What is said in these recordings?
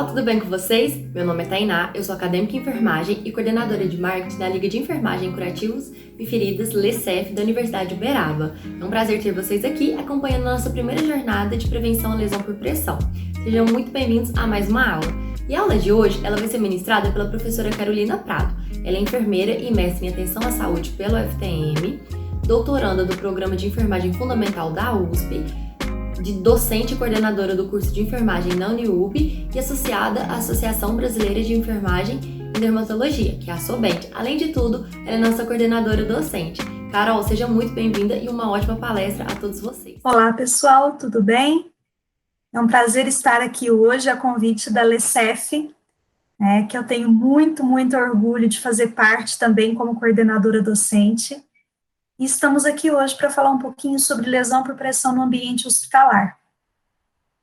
pessoal, tudo bem com vocês? Meu nome é Tainá, eu sou acadêmica em enfermagem e coordenadora de marketing da Liga de Enfermagem Curativos e Feridas LECEF da Universidade de Uberaba. É um prazer ter vocês aqui acompanhando a nossa primeira jornada de prevenção à lesão por pressão. Sejam muito bem-vindos a mais uma aula. E a aula de hoje ela vai ser ministrada pela professora Carolina Prado. Ela é enfermeira e mestre em atenção à saúde pelo UFTM, doutoranda do Programa de Enfermagem Fundamental da USP, de docente e coordenadora do curso de enfermagem na Uniub e associada à Associação Brasileira de Enfermagem e Dermatologia, que é a SOBENT. Além de tudo, ela é nossa coordenadora docente. Carol, seja muito bem-vinda e uma ótima palestra a todos vocês. Olá, pessoal, tudo bem? É um prazer estar aqui hoje a convite da LECEF, que eu tenho muito orgulho de fazer parte também como coordenadora docente. E estamos aqui hoje para falar um pouquinho sobre lesão por pressão no ambiente hospitalar.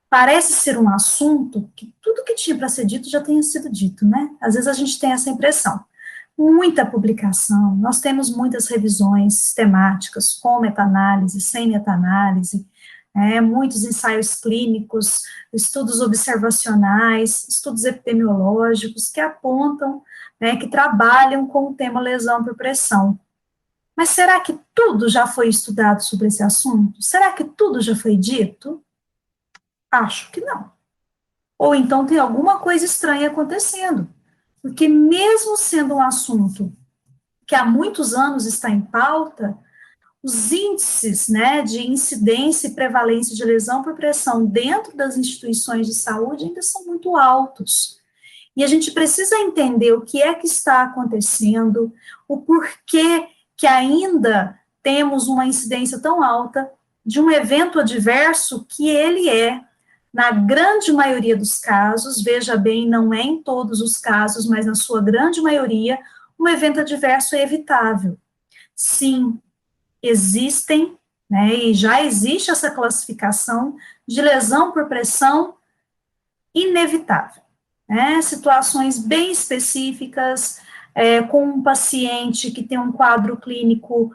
Parece ser um assunto que tudo que tinha para ser dito já tenha sido dito, né? Às vezes a gente tem essa impressão. Muita publicação, nós temos muitas revisões sistemáticas, com meta-análise, sem meta-análise, muitos ensaios clínicos, estudos observacionais, estudos epidemiológicos que apontam, que trabalham com o tema lesão por pressão. Mas será que tudo já foi estudado sobre esse assunto? Será que tudo já foi dito? Acho que não. Ou então tem alguma coisa estranha acontecendo. Porque mesmo sendo um assunto que há muitos anos está em pauta, os índices, de incidência e prevalência de lesão por pressão dentro das instituições de saúde ainda são muito altos. E a gente precisa entender o que é que está acontecendo, o porquê que ainda temos uma incidência tão alta de um evento adverso que ele é, na grande maioria dos casos, veja bem, não é em todos os casos, mas na sua grande maioria, um evento adverso é evitável. Sim, existem, e já existe essa classificação de lesão por pressão inevitável. Situações bem específicas, com um paciente que tem um quadro clínico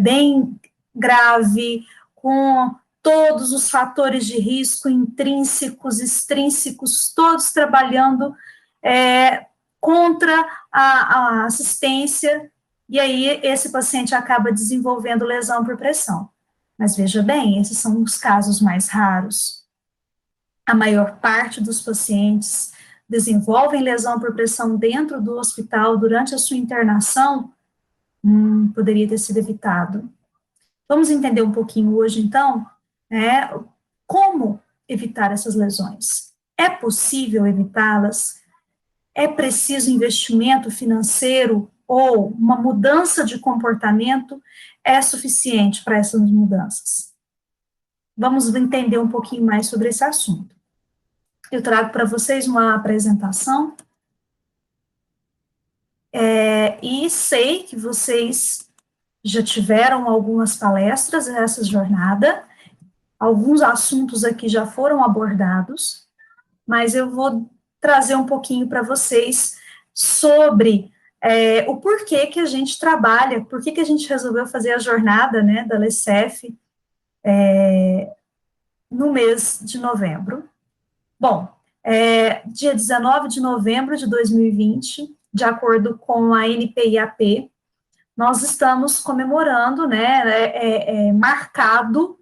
bem grave, com todos os fatores de risco intrínsecos, extrínsecos, todos trabalhando contra a assistência, e aí esse paciente acaba desenvolvendo lesão por pressão. Mas veja bem, esses são os casos mais raros. A maior parte dos pacientes desenvolvem lesão por pressão dentro do hospital durante a sua internação, poderia ter sido evitado. Vamos entender um pouquinho hoje, então, como evitar essas lesões. É possível evitá-las? É preciso investimento financeiro ou uma mudança de comportamento é suficiente para essas mudanças? Vamos entender um pouquinho mais sobre esse assunto. Eu trago para vocês uma apresentação, e sei que vocês já tiveram algumas palestras nessa jornada, alguns assuntos aqui já foram abordados, mas eu vou trazer um pouquinho para vocês sobre o porquê que a gente trabalha, por que a gente resolveu fazer a jornada, da LECEF no mês de novembro. Bom, dia 19 de novembro de 2020, de acordo com a NPIAP, nós estamos comemorando, marcado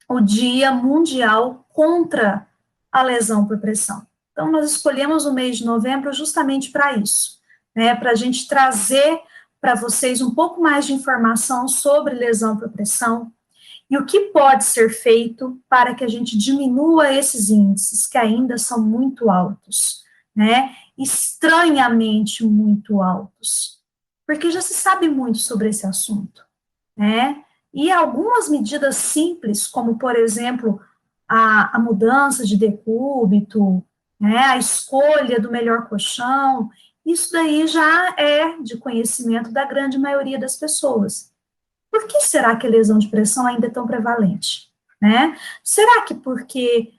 o Dia Mundial contra a Lesão por Pressão. Então, nós escolhemos o mês de novembro justamente para isso, para a gente trazer para vocês um pouco mais de informação sobre lesão por pressão, e o que pode ser feito para que a gente diminua esses índices, que ainda são muito altos, estranhamente muito altos, porque já se sabe muito sobre esse assunto, e algumas medidas simples, como, por exemplo, a mudança de decúbito, a escolha do melhor colchão, isso daí já é de conhecimento da grande maioria das pessoas. Por que será que a lesão de pressão ainda é tão prevalente? Será que porque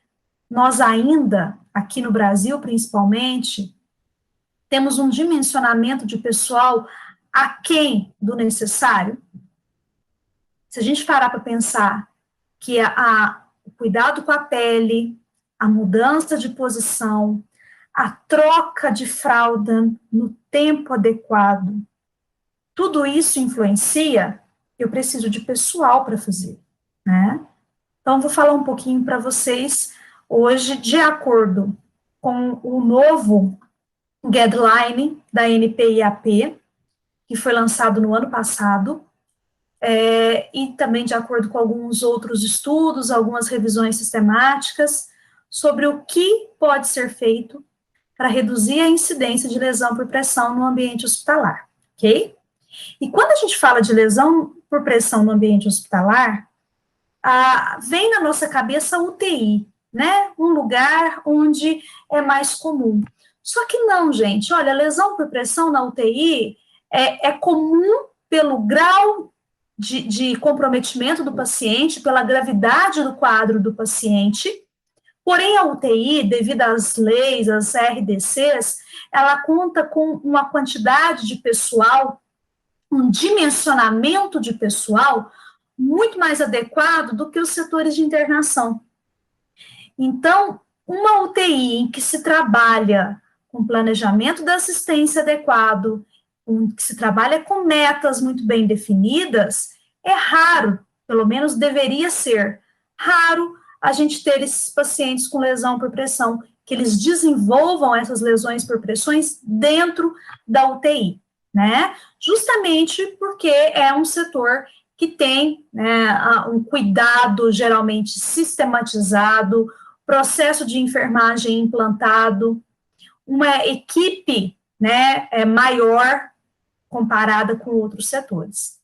nós ainda, aqui no Brasil principalmente, temos um dimensionamento de pessoal aquém do necessário? Se a gente parar para pensar que o cuidado com a pele, a mudança de posição, a troca de fralda no tempo adequado, tudo isso influencia, eu preciso de pessoal para fazer, né? Então, vou falar um pouquinho para vocês hoje, de acordo com o novo guideline da NPIAP, que foi lançado no ano passado, e também de acordo com alguns outros estudos, algumas revisões sistemáticas, sobre o que pode ser feito para reduzir a incidência de lesão por pressão no ambiente hospitalar, ok? E quando a gente fala de lesão por pressão no ambiente hospitalar, vem na nossa cabeça a UTI, né? Um lugar onde é mais comum. Só que não, gente, olha, lesão por pressão na UTI é comum pelo grau de comprometimento do paciente, pela gravidade do quadro do paciente, porém a UTI, devido às leis, às RDCs, ela conta com uma quantidade de pessoal, um dimensionamento de pessoal muito mais adequado do que os setores de internação. Então, uma UTI em que se trabalha com planejamento da assistência adequado, que se trabalha com metas muito bem definidas, é raro, pelo menos deveria ser raro, a gente ter esses pacientes com lesão por pressão, que eles desenvolvam essas lesões por pressões dentro da UTI, né? Justamente porque é um setor que tem, né, um cuidado geralmente sistematizado, processo de enfermagem implantado, uma equipe, né, maior comparada com outros setores.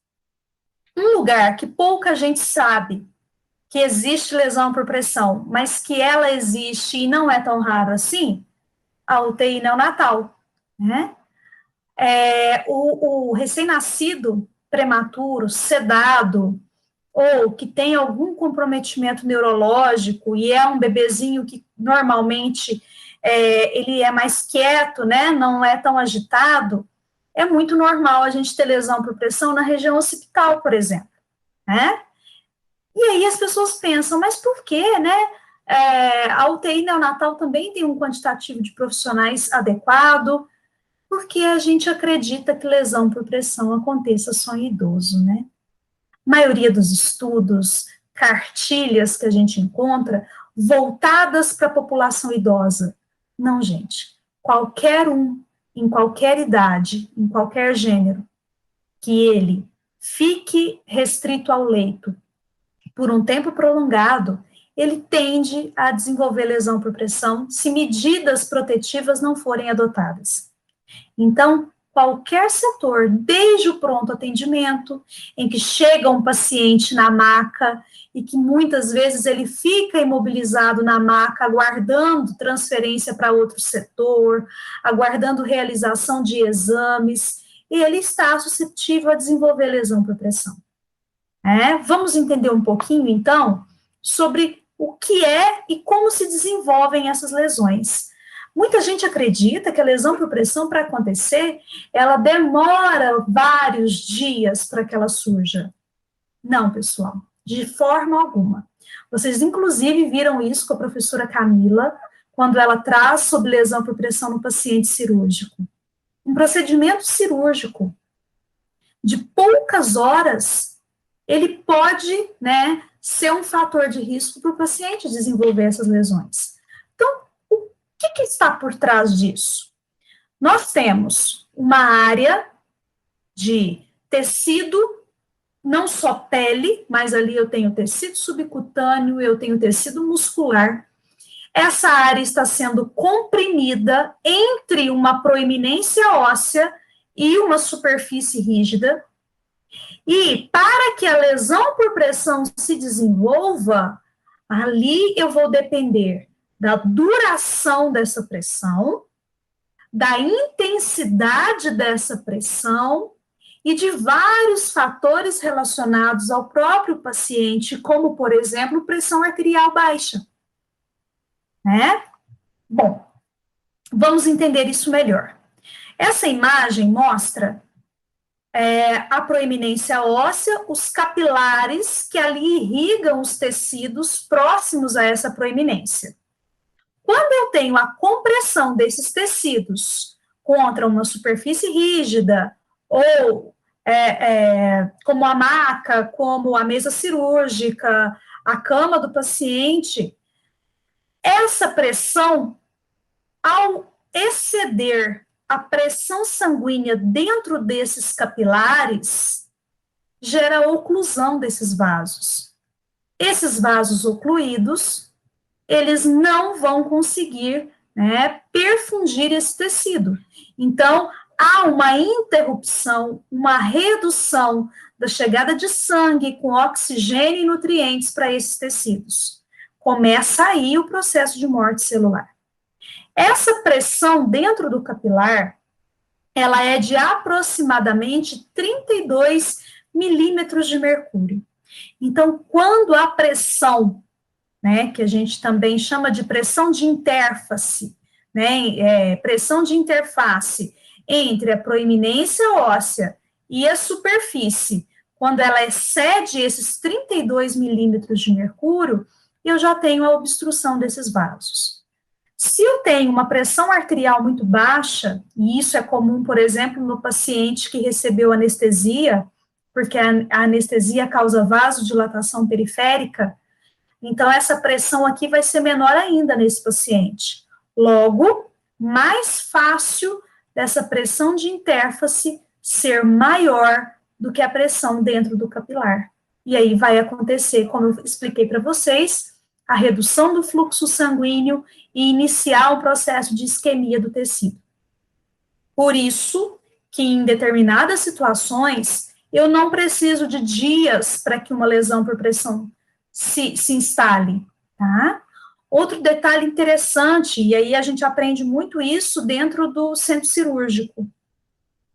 Um lugar que pouca gente sabe que existe lesão por pressão, mas que ela existe e não é tão raro assim, a UTI neonatal, né? O recém-nascido prematuro, sedado, ou que tem algum comprometimento neurológico e é um bebezinho que normalmente ele é mais quieto, né, não é tão agitado, é muito normal a gente ter lesão por pressão na região occipital, por exemplo, né? E aí as pessoas pensam, mas por quê, né? A UTI neonatal também tem um quantitativo de profissionais adequado, porque a gente acredita que lesão por pressão aconteça só em idoso, né? A maioria dos estudos, cartilhas que a gente encontra, voltadas para a população idosa. Não, gente. Qualquer um, em qualquer idade, em qualquer gênero, que ele fique restrito ao leito por um tempo prolongado, ele tende a desenvolver lesão por pressão se medidas protetivas não forem adotadas. Então, qualquer setor, desde o pronto atendimento, em que chega um paciente na maca e que muitas vezes ele fica imobilizado na maca, aguardando transferência para outro setor, aguardando realização de exames, e ele está suscetível a desenvolver lesão por pressão. Vamos entender um pouquinho, então, sobre o que é e como se desenvolvem essas lesões. Muita gente acredita que a lesão por pressão, para acontecer, ela demora vários dias para que ela surja. Não, pessoal, de forma alguma. Vocês, inclusive, viram isso com a professora Camila, quando ela traz sobre lesão por pressão no paciente cirúrgico. Um procedimento cirúrgico de poucas horas, ele pode, né, ser um fator de risco para o paciente desenvolver essas lesões. Então, o que está por trás disso? Nós temos uma área de tecido, não só pele, mas ali eu tenho tecido subcutâneo, eu tenho tecido muscular. Essa área está sendo comprimida entre uma proeminência óssea e uma superfície rígida. E para que a lesão por pressão se desenvolva, ali eu vou depender da duração dessa pressão, da intensidade dessa pressão e de vários fatores relacionados ao próprio paciente, como, por exemplo, pressão arterial baixa. Bom, vamos entender isso melhor. Essa imagem mostra a proeminência óssea, os capilares que ali irrigam os tecidos próximos a essa proeminência. Quando eu tenho a compressão desses tecidos contra uma superfície rígida, ou como a maca, como a mesa cirúrgica, a cama do paciente, essa pressão, ao exceder a pressão sanguínea dentro desses capilares, gera oclusão desses vasos. Esses vasos ocluídos, eles não vão conseguir, né, perfundir esse tecido. Então, há uma interrupção, uma redução da chegada de sangue com oxigênio e nutrientes para esses tecidos. Começa aí o processo de morte celular. Essa pressão dentro do capilar, ela é de aproximadamente 32 milímetros de mercúrio. Então, quando a pressão, né, que a gente também chama de pressão de interface, né, pressão de interface entre a proeminência óssea e a superfície, quando ela excede esses 32 milímetros de mercúrio, eu já tenho a obstrução desses vasos. Se eu tenho uma pressão arterial muito baixa, e isso é comum, por exemplo, no paciente que recebeu anestesia, porque a anestesia causa vasodilatação periférica, então essa pressão aqui vai ser menor ainda nesse paciente. Logo, mais fácil dessa pressão de interface ser maior do que a pressão dentro do capilar. E aí vai acontecer, como eu expliquei para vocês, a redução do fluxo sanguíneo e iniciar o processo de isquemia do tecido. Por isso que em determinadas situações, eu não preciso de dias para que uma lesão por pressão se instale, tá? Outro detalhe interessante, e aí a gente aprende muito isso dentro do centro cirúrgico.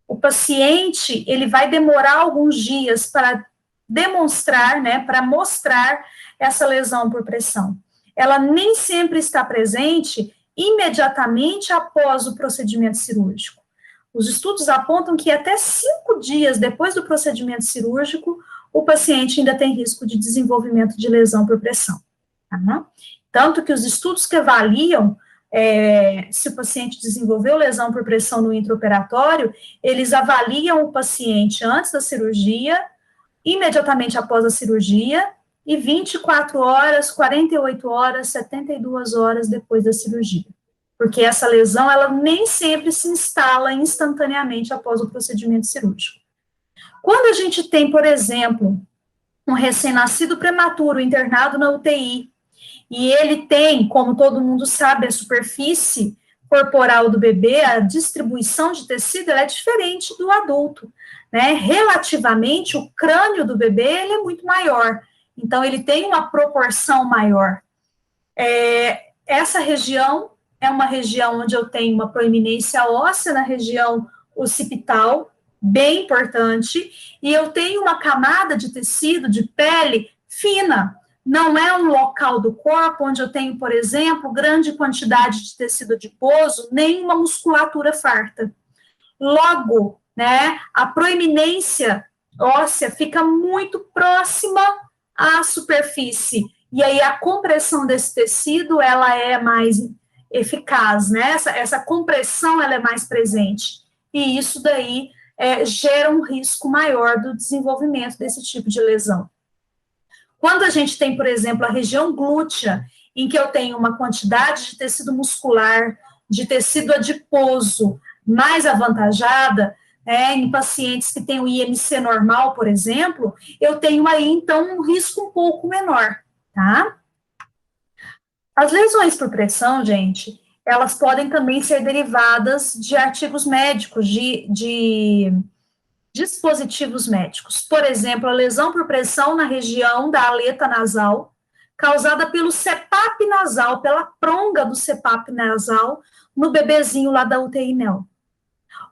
O paciente, ele vai demorar alguns dias para demonstrar, né, para mostrar essa lesão por pressão. Ela nem sempre está presente imediatamente após o procedimento cirúrgico. Os estudos apontam que até 5 dias depois do procedimento cirúrgico, o paciente ainda tem risco de desenvolvimento de lesão por pressão. Tá? Tanto que os estudos que avaliam se o paciente desenvolveu lesão por pressão no intraoperatório, eles avaliam o paciente antes da cirurgia, imediatamente após a cirurgia, e 24 horas, 48 horas, 72 horas depois da cirurgia. Porque essa lesão, ela nem sempre se instala instantaneamente após o procedimento cirúrgico. Quando a gente tem, por exemplo, um recém-nascido prematuro internado na UTI, e ele tem, como todo mundo sabe, a superfície corporal do bebê, a distribuição de tecido, ela é diferente do adulto, né? Relativamente, o crânio do bebê, ele é muito maior, então ele tem uma proporção maior. Essa região é uma região onde eu tenho uma proeminência óssea na região occipital, bem importante, e eu tenho uma camada de tecido, de pele, fina. Não é um local do corpo onde eu tenho, por exemplo, grande quantidade de tecido adiposo, nem uma musculatura farta. Logo, né, a proeminência óssea fica muito próxima à superfície, e aí a compressão desse tecido, ela é mais eficaz, né, essa compressão, ela é mais presente, e isso daí gera um risco maior do desenvolvimento desse tipo de lesão. Quando a gente tem, por exemplo, a região glútea, em que eu tenho uma quantidade de tecido muscular, de tecido adiposo mais avantajada, em pacientes que têm o IMC normal, por exemplo, eu tenho aí, então, um risco um pouco menor, tá? As lesões por pressão, gente, elas podem também ser derivadas de artigos médicos, de dispositivos médicos. Por exemplo, a lesão por pressão na região da aleta nasal, causada pelo CPAP nasal, pela pronga do CPAP nasal, no bebezinho lá da UTI neo.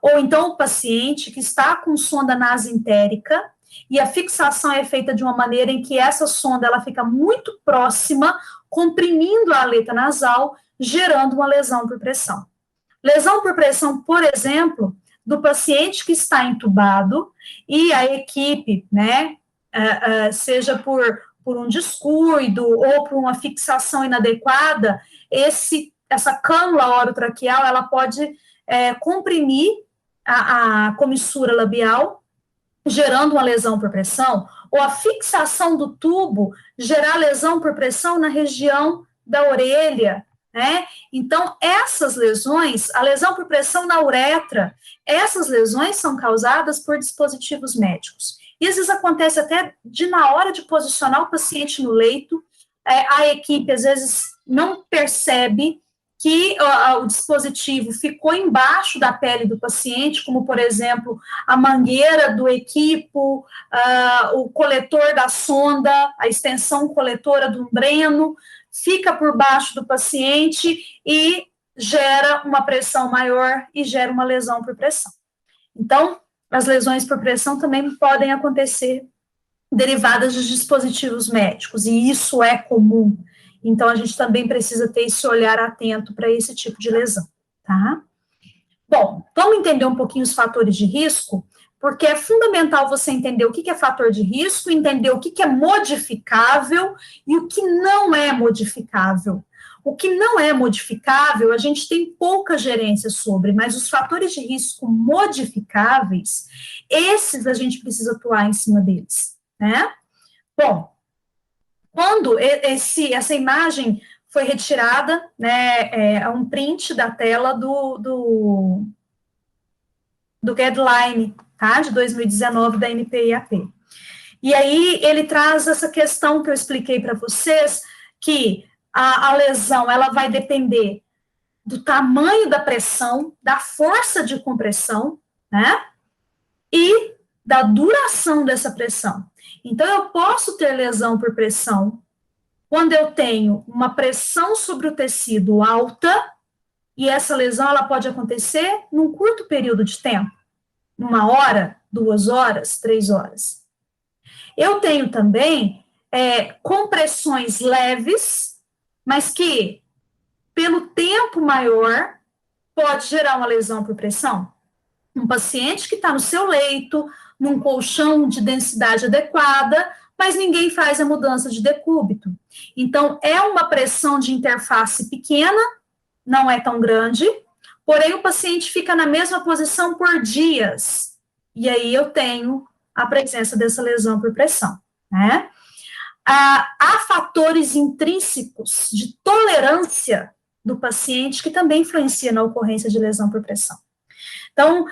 Ou então o paciente que está com sonda nasentérica, e a fixação é feita de uma maneira em que essa sonda ela fica muito próxima, comprimindo a aleta nasal, gerando uma lesão por pressão. Lesão por pressão, por exemplo, do paciente que está entubado e a equipe, né, seja por um descuido ou por uma fixação inadequada, esse essa cânula orotraqueal, ela pode comprimir a comissura labial, gerando uma lesão por pressão, ou a fixação do tubo gerar lesão por pressão na região da orelha, né? Então, essas lesões, a lesão por pressão na uretra, essas lesões são causadas por dispositivos médicos. E às vezes acontece até na hora de posicionar o paciente no leito, a equipe às vezes não percebe que o dispositivo ficou embaixo da pele do paciente, como, por exemplo, a mangueira do equipo, o coletor da sonda, a extensão coletora do dreno, fica por baixo do paciente e gera uma pressão maior e gera uma lesão por pressão. Então, as lesões por pressão também podem acontecer derivadas de dispositivos médicos, e isso é comum. Então, a gente também precisa ter esse olhar atento para esse tipo de lesão, tá? Bom, vamos entender um pouquinho os fatores de risco, porque é fundamental você entender o que é fator de risco, entender o que é modificável e o que não é modificável. O que não é modificável, a gente tem pouca gerência sobre, mas os fatores de risco modificáveis, esses a gente precisa atuar em cima deles, né? Bom, quando essa imagem foi retirada, né, é um print da tela do guideline, tá, de 2019 da NPIAP. E aí ele traz essa questão que eu expliquei para vocês, que a lesão, ela vai depender do tamanho da pressão, da força de compressão, né, e da duração dessa pressão. Então, eu posso ter lesão por pressão quando eu tenho uma pressão sobre o tecido alta, e essa lesão, ela pode acontecer num curto período de tempo, 1 hora, 2 horas, 3 horas. Eu tenho também compressões leves, mas que, pelo tempo maior, pode gerar uma lesão por pressão. Um paciente que está no seu leito, num colchão de densidade adequada, mas ninguém faz a mudança de decúbito. Então, é uma pressão de interface pequena, não é tão grande, porém o paciente fica na mesma posição por dias, e aí eu tenho a presença dessa lesão por pressão, né? Há fatores intrínsecos de tolerância do paciente que também influenciam na ocorrência de lesão por pressão. Então,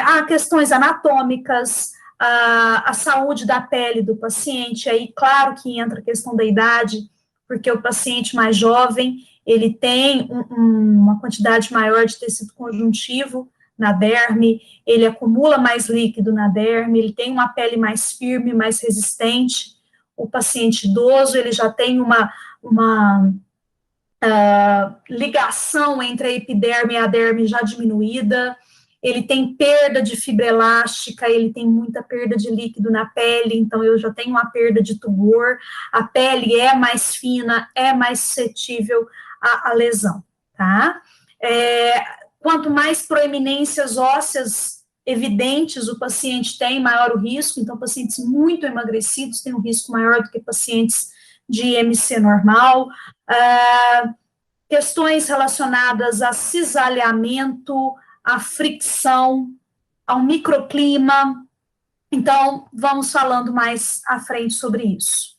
há questões anatômicas, a saúde da pele do paciente, aí claro que entra a questão da idade, porque o paciente mais jovem, ele tem uma quantidade maior de tecido conjuntivo na derme, ele acumula mais líquido na derme, ele tem uma pele mais firme, mais resistente. O paciente idoso, ele já tem uma ligação entre a epiderme e a derme já diminuída, ele tem perda de fibra elástica, ele tem muita perda de líquido na pele, então eu já tenho uma perda de tumor, a pele é mais fina, é mais suscetível à lesão, tá? Quanto mais proeminências ósseas evidentes o paciente tem, maior o risco, então pacientes muito emagrecidos têm um risco maior do que pacientes de IMC normal, questões relacionadas a cisalhamento, a fricção, ao microclima. Então, vamos falando mais à frente sobre isso.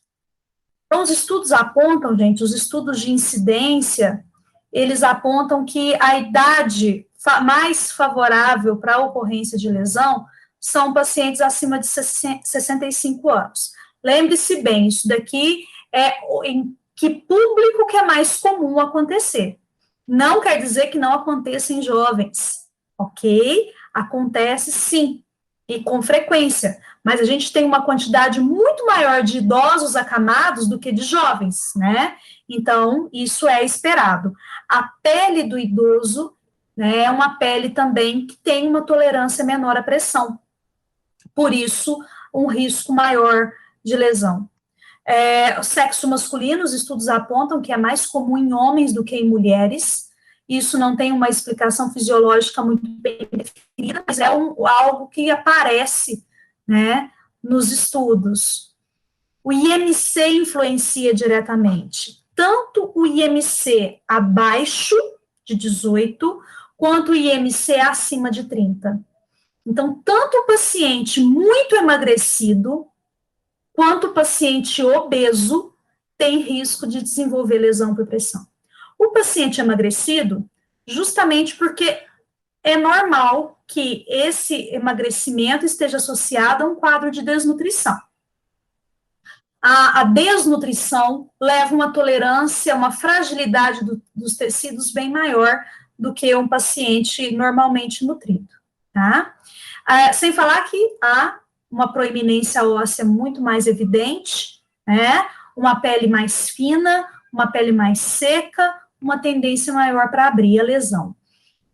Então, os estudos apontam, gente, os estudos de incidência, eles apontam que a idade mais favorável para a ocorrência de lesão são pacientes acima de 65 anos. Lembre-se bem, isso daqui é em que público que é mais comum acontecer. Não quer dizer que não aconteça em jovens. Ok? Acontece sim, e com frequência, mas a gente tem uma quantidade muito maior de idosos acamados do que de jovens, né? Então, isso é esperado. A pele do idoso, né, é uma pele também que tem uma tolerância menor à pressão, por isso, um risco maior de lesão. O sexo masculino, os estudos apontam que é mais comum em homens do que em mulheres. Isso não tem uma explicação fisiológica muito bem definida, mas é algo que aparece, né, nos estudos. O IMC influencia diretamente, tanto o IMC abaixo de 18, quanto o IMC acima de 30. Então, tanto o paciente muito emagrecido, quanto o paciente obeso tem risco de desenvolver lesão por pressão. O paciente emagrecido, justamente porque é normal que esse emagrecimento esteja associado a um quadro de desnutrição. A desnutrição leva uma tolerância, uma fragilidade dos tecidos bem maior do que um paciente normalmente nutrido, tá? Sem falar que há uma proeminência óssea muito mais evidente, né? Uma pele mais fina, uma pele mais seca, uma tendência maior para abrir a lesão.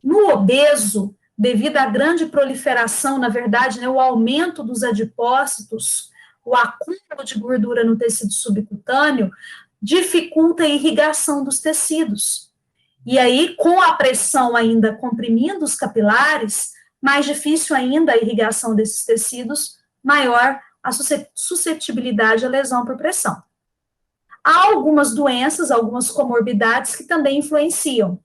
No obeso, devido à grande proliferação, na verdade, né, o aumento dos adipócitos, o acúmulo de gordura no tecido subcutâneo, dificulta a irrigação dos tecidos. E aí, com a pressão ainda comprimindo os capilares, mais difícil ainda a irrigação desses tecidos, maior a suscetibilidade à lesão por pressão. Há algumas doenças, algumas comorbidades que também influenciam.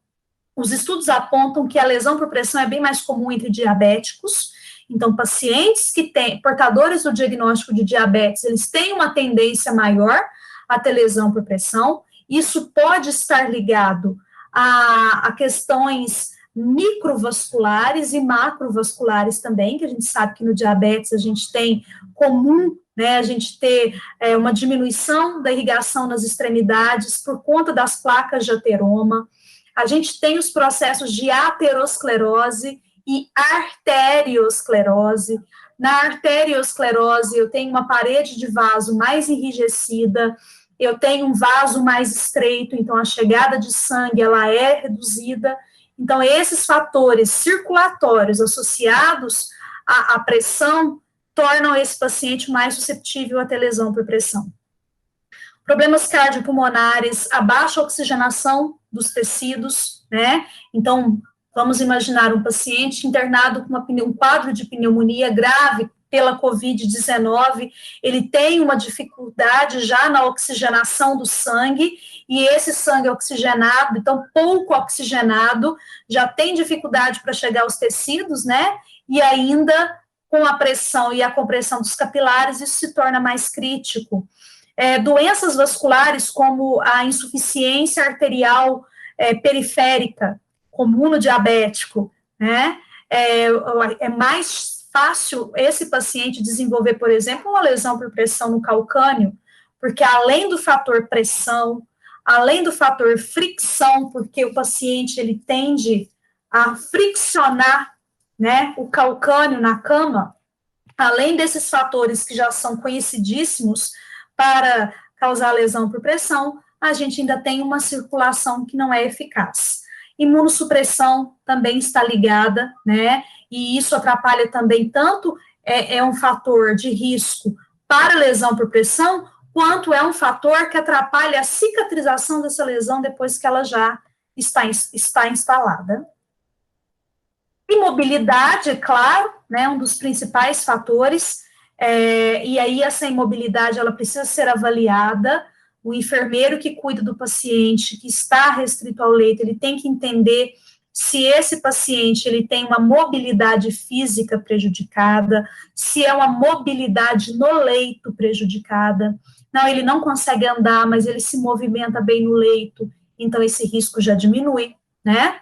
Os estudos apontam que a lesão por pressão é bem mais comum entre diabéticos. Então, pacientes que têm, portadores do diagnóstico de diabetes, eles têm uma tendência maior a ter lesão por pressão. Isso pode estar ligado a questões microvasculares e macrovasculares também, que a gente sabe que no diabetes a gente tem comum, né, a gente ter uma diminuição da irrigação nas extremidades por conta das placas de ateroma. A gente tem os processos de aterosclerose e arteriosclerose. Na arteriosclerose, eu tenho uma parede de vaso mais enrijecida, eu tenho um vaso mais estreito, então a chegada de sangue, ela é reduzida. Então, esses fatores circulatórios associados à pressão tornam esse paciente mais suscetível a ter lesão por pressão. Problemas cardiopulmonares, a baixa oxigenação dos tecidos, né? Então, vamos imaginar um paciente internado com um quadro de pneumonia grave pela COVID-19, ele tem uma dificuldade já na oxigenação do sangue, e esse sangue oxigenado, então pouco oxigenado, já tem dificuldade para chegar aos tecidos, né? E ainda com a pressão e a compressão dos capilares, isso se torna mais crítico. Doenças vasculares como a insuficiência arterial periférica, comum no diabético, né? É mais fácil esse paciente desenvolver, por exemplo, uma lesão por pressão no calcâneo, porque além do fator pressão, além do fator fricção, porque o paciente ele tende a friccionar, né, o calcâneo na cama, além desses fatores que já são conhecidíssimos para causar lesão por pressão, a gente ainda tem uma circulação que não é eficaz. Imunossupressão também está ligada, né, e isso atrapalha também tanto, é um fator de risco para lesão por pressão, quanto é um fator que atrapalha a cicatrização dessa lesão depois que ela já está instalada. Imobilidade, é claro, né, um dos principais fatores, e aí essa imobilidade, ela precisa ser avaliada. O enfermeiro que cuida do paciente, que está restrito ao leito, ele tem que entender se esse paciente, ele tem uma mobilidade física prejudicada, se é uma mobilidade no leito prejudicada. Não, ele não consegue andar, mas ele se movimenta bem no leito, então esse risco já diminui, né?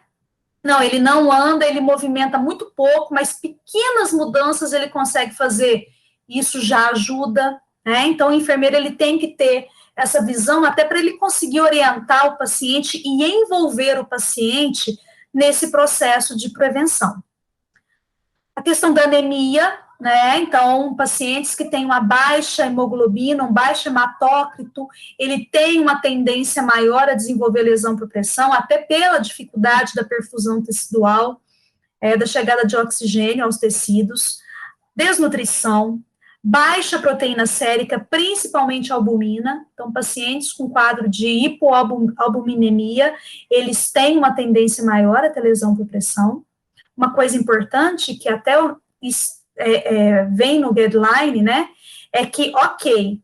Não, ele não anda, ele movimenta muito pouco, mas pequenas mudanças ele consegue fazer, isso já ajuda, né? Então o enfermeiro, ele tem que ter essa visão até para ele conseguir orientar o paciente e envolver o paciente nesse processo de prevenção. A questão da anemia, né, então, pacientes que têm uma baixa hemoglobina, um baixo hematócrito, ele tem uma tendência maior a desenvolver lesão por pressão, até pela dificuldade da perfusão tecidual, da chegada de oxigênio aos tecidos, desnutrição, baixa proteína sérica, principalmente albumina, então, pacientes com quadro de hipoalbuminemia, eles têm uma tendência maior a ter lesão por pressão. Uma coisa importante, que até vem no guideline, né, é que, ok,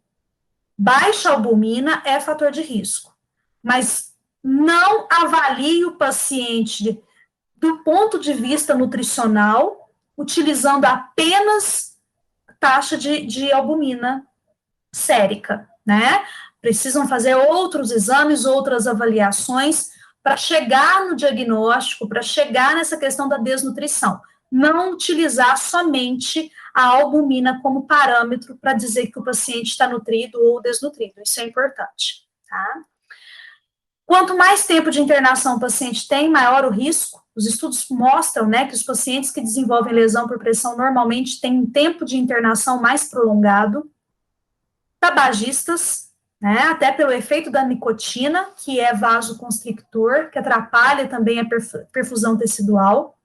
baixa albumina é fator de risco, mas não avalie o paciente do ponto de vista nutricional, utilizando apenas taxa de albumina sérica, né? Precisam fazer outros exames, outras avaliações para chegar no diagnóstico, para chegar nessa questão da desnutrição. Não utilizar somente a albumina como parâmetro para dizer que o paciente está nutrido ou desnutrido. Isso é importante, tá? Quanto mais tempo de internação o paciente tem, maior o risco. Os estudos mostram, né, que os pacientes que desenvolvem lesão por pressão normalmente têm um tempo de internação mais prolongado. Tabagistas, né, até pelo efeito da nicotina, que é vasoconstrictor, que atrapalha também a perfusão tecidual.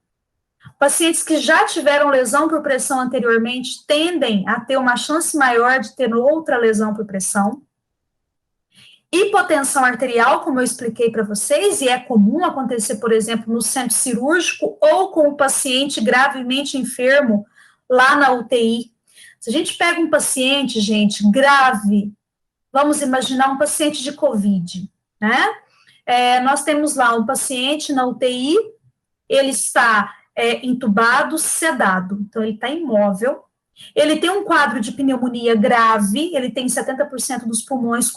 Pacientes que já tiveram lesão por pressão anteriormente tendem a ter uma chance maior de ter outra lesão por pressão. Hipotensão arterial, como eu expliquei para vocês, e é comum acontecer, por exemplo, no centro cirúrgico ou com o paciente gravemente enfermo lá na UTI. Se a gente pega um paciente, gente, grave, vamos imaginar um paciente de COVID, né? Nós temos lá um paciente na UTI, ele está entubado, sedado, então ele está imóvel, ele tem um quadro de pneumonia grave, ele tem 70% dos pulmões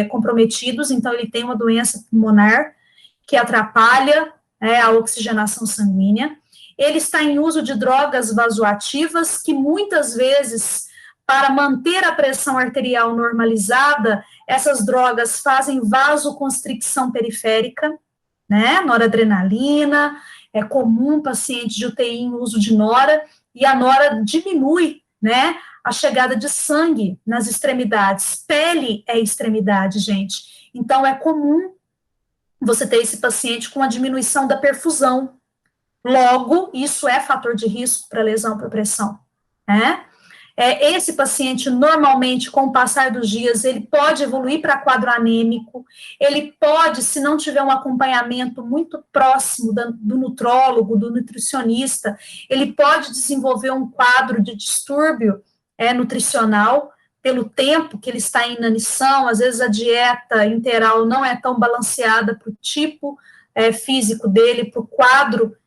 comprometidos, então ele tem uma doença pulmonar que atrapalha a oxigenação sanguínea. Ele está em uso de drogas vasoativas, que muitas vezes, para manter a pressão arterial normalizada, essas drogas fazem vasoconstricção periférica, né, noradrenalina, é comum paciente de UTI em uso de nora, e a nora diminui, né, a chegada de sangue nas extremidades. Pele é extremidade, gente. Então, é comum você ter esse paciente com a diminuição da perfusão. Logo, isso é fator de risco para lesão por pressão, né? Esse paciente, normalmente, com o passar dos dias, ele pode evoluir para quadro anêmico, ele pode, se não tiver um acompanhamento muito próximo do nutrólogo, do nutricionista, ele pode desenvolver um quadro de distúrbio nutricional, pelo tempo que ele está em inanição, às vezes a dieta interal não é tão balanceada para o tipo físico dele, para o quadro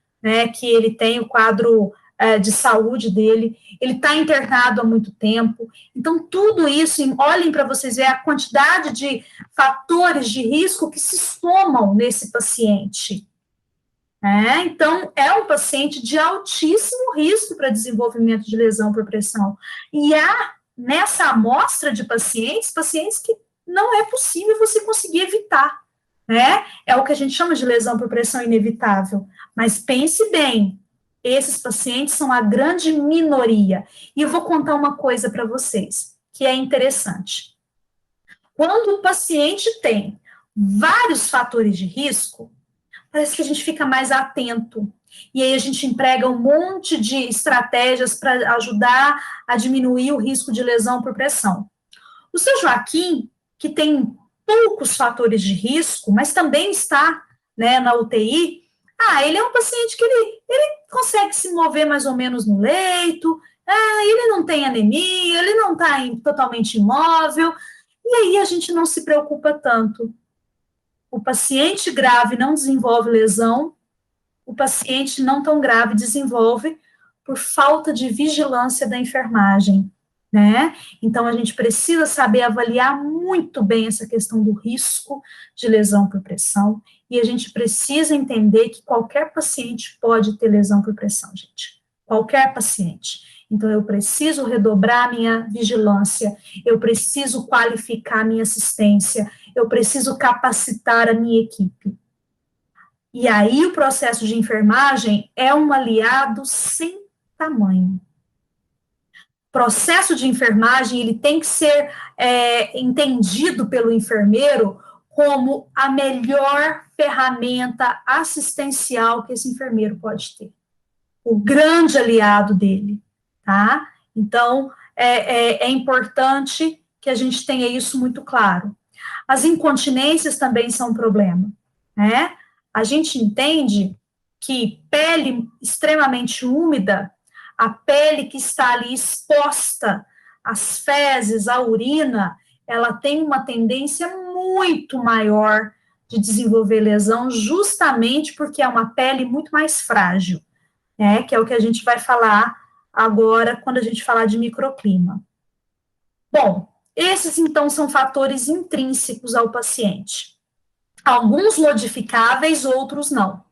que ele tem, o quadro de saúde dele, ele está internado há muito tempo. Então, tudo isso, olhem para vocês verem a quantidade de fatores de risco que se somam nesse paciente. Então, é um paciente de altíssimo risco para desenvolvimento de lesão por pressão. E há, nessa amostra de pacientes que não é possível você conseguir evitar, né? É o que a gente chama de lesão por pressão inevitável. Mas pense bem, esses pacientes são a grande minoria. E eu vou contar uma coisa para vocês, que é interessante. Quando o paciente tem vários fatores de risco, parece que a gente fica mais atento. E aí a gente emprega um monte de estratégias para ajudar a diminuir o risco de lesão por pressão. O seu Joaquim, que tem poucos fatores de risco, mas também está na UTI, ele é um paciente que ele consegue se mover mais ou menos no leito, ele não tem anemia, ele não está totalmente imóvel, e aí a gente não se preocupa tanto. O paciente grave não desenvolve lesão, o paciente não tão grave desenvolve por falta de vigilância da enfermagem, né? Então, a gente precisa saber avaliar muito bem essa questão do risco de lesão por pressão, e a gente precisa entender que qualquer paciente pode ter lesão por pressão, gente. Qualquer paciente. Então, eu preciso redobrar a minha vigilância, eu preciso qualificar a minha assistência, eu preciso capacitar a minha equipe. E aí, o processo de enfermagem é um aliado sem tamanho. Processo de enfermagem, ele tem que ser entendido pelo enfermeiro como a melhor ferramenta assistencial que esse enfermeiro pode ter. O grande aliado dele, tá? Então, é importante que a gente tenha isso muito claro. As incontinências também são um problema, né? A gente entende que pele extremamente úmida, a pele que está ali exposta às fezes, à urina, ela tem uma tendência muito maior de desenvolver lesão, justamente porque é uma pele muito mais frágil, né, que é o que a gente vai falar agora quando a gente falar de microclima. Bom, esses então são fatores intrínsecos ao paciente. Alguns modificáveis, outros não,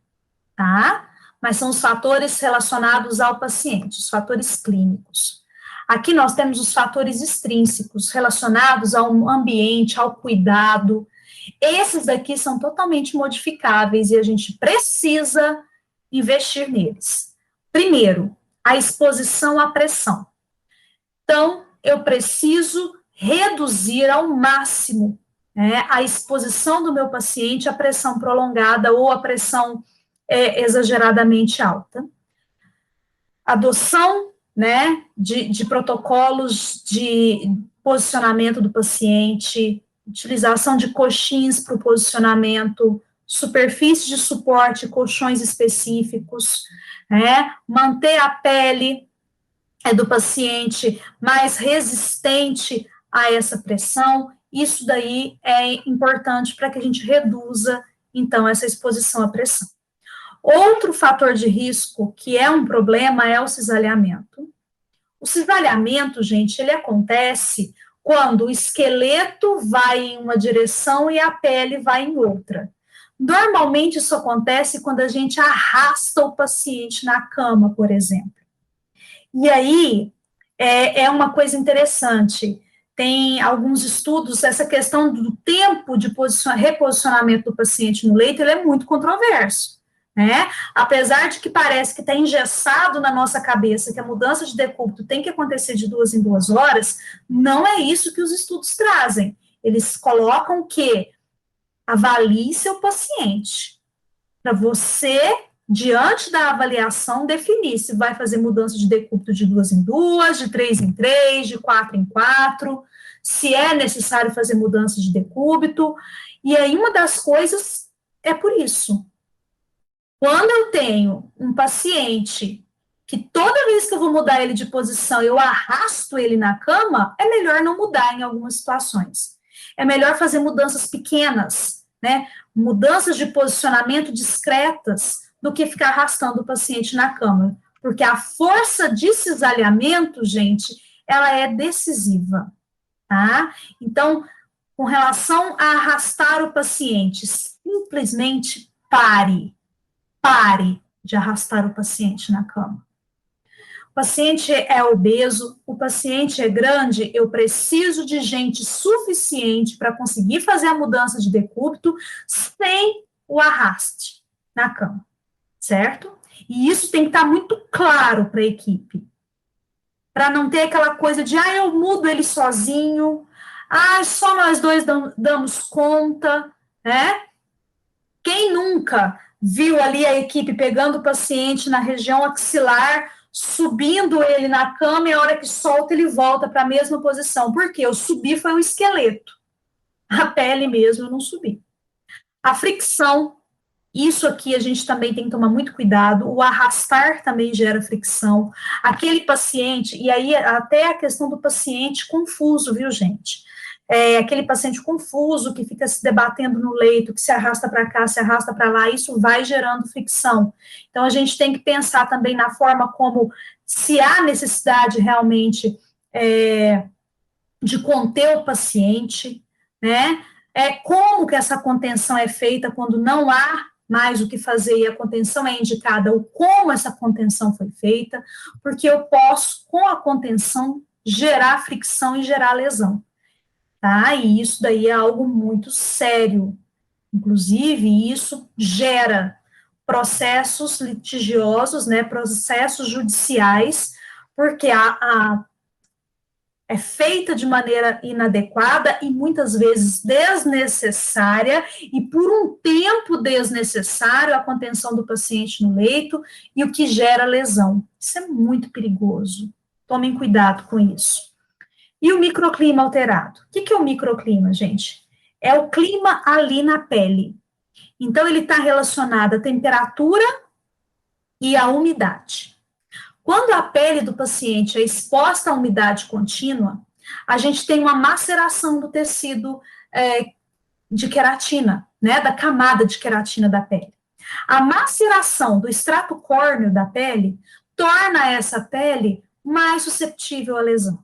tá? Mas são os fatores relacionados ao paciente, os fatores clínicos. Aqui nós temos os fatores extrínsecos, relacionados ao ambiente, ao cuidado. Esses daqui são totalmente modificáveis e a gente precisa investir neles. Primeiro, a exposição à pressão. Então, eu preciso reduzir ao máximo, né, a exposição do meu paciente à pressão prolongada ou à pressão exageradamente alta. Adoção, né, de protocolos de posicionamento do paciente, utilização de coxins para o posicionamento, superfície de suporte, colchões específicos, né, manter a pele do paciente mais resistente a essa pressão. Isso daí é importante para que a gente reduza, então, essa exposição à pressão. Outro fator de risco que é um problema é o cisalhamento. O cisalhamento, gente, ele acontece quando o esqueleto vai em uma direção e a pele vai em outra. Normalmente isso acontece quando a gente arrasta o paciente na cama, por exemplo. E aí, é uma coisa interessante, tem alguns estudos, essa questão do tempo de reposicionamento do paciente no leito, ele é muito controverso, né? Apesar de que parece que está engessado na nossa cabeça que a mudança de decúbito tem que acontecer de 2 em 2 horas, não é isso que os estudos trazem. Eles colocam que avalie seu paciente, para você, diante da avaliação, definir se vai fazer mudança de decúbito de 2 em 2, de 3 em 3, de 4 em 4, se é necessário fazer mudança de decúbito. E aí, uma das coisas é por isso. Quando eu tenho um paciente que toda vez que eu vou mudar ele de posição, eu arrasto ele na cama, é melhor não mudar em algumas situações. É melhor fazer mudanças pequenas, né? Mudanças de posicionamento discretas, do que ficar arrastando o paciente na cama, porque a força de cisalhamento, gente, ela é decisiva, tá? Então, com relação a arrastar o paciente, simplesmente pare de arrastar o paciente na cama. O paciente é obeso, o paciente é grande, eu preciso de gente suficiente para conseguir fazer a mudança de decúbito sem o arraste na cama. Certo? E isso tem que estar muito claro para a equipe, para não ter aquela coisa de, eu mudo ele sozinho, só nós dois damos conta, né? Quem nunca viu ali a equipe pegando o paciente na região axilar, subindo ele na cama e a hora que solta ele volta para a mesma posição? Porque eu subi foi o esqueleto, a pele mesmo eu não subi. A fricção, isso aqui a gente também tem que tomar muito cuidado, o arrastar também gera fricção, aquele paciente, e aí até a questão do paciente confuso, viu, gente? Aquele paciente confuso que fica se debatendo no leito, que se arrasta para cá, se arrasta para lá, isso vai gerando fricção. Então, a gente tem que pensar também na forma como, se há necessidade realmente de conter o paciente, né? Como que essa contenção é feita quando não há mais o que fazer e a contenção é indicada, ou como essa contenção foi feita, porque eu posso, com a contenção, gerar fricção e gerar lesão, tá? E isso daí é algo muito sério. Inclusive, isso gera processos litigiosos, né, processos judiciais, porque é feita de maneira inadequada e muitas vezes desnecessária, e por um tempo desnecessário a contenção do paciente no leito, e o que gera lesão. Isso é muito perigoso. Tomem cuidado com isso. E o microclima alterado? O que é o microclima, gente? É o clima ali na pele. Então, ele está relacionado à temperatura e à umidade. Quando a pele do paciente é exposta à umidade contínua, a gente tem uma maceração do tecido de queratina, né, da camada de queratina da pele. A maceração do extrato córneo da pele torna essa pele mais susceptível à lesão.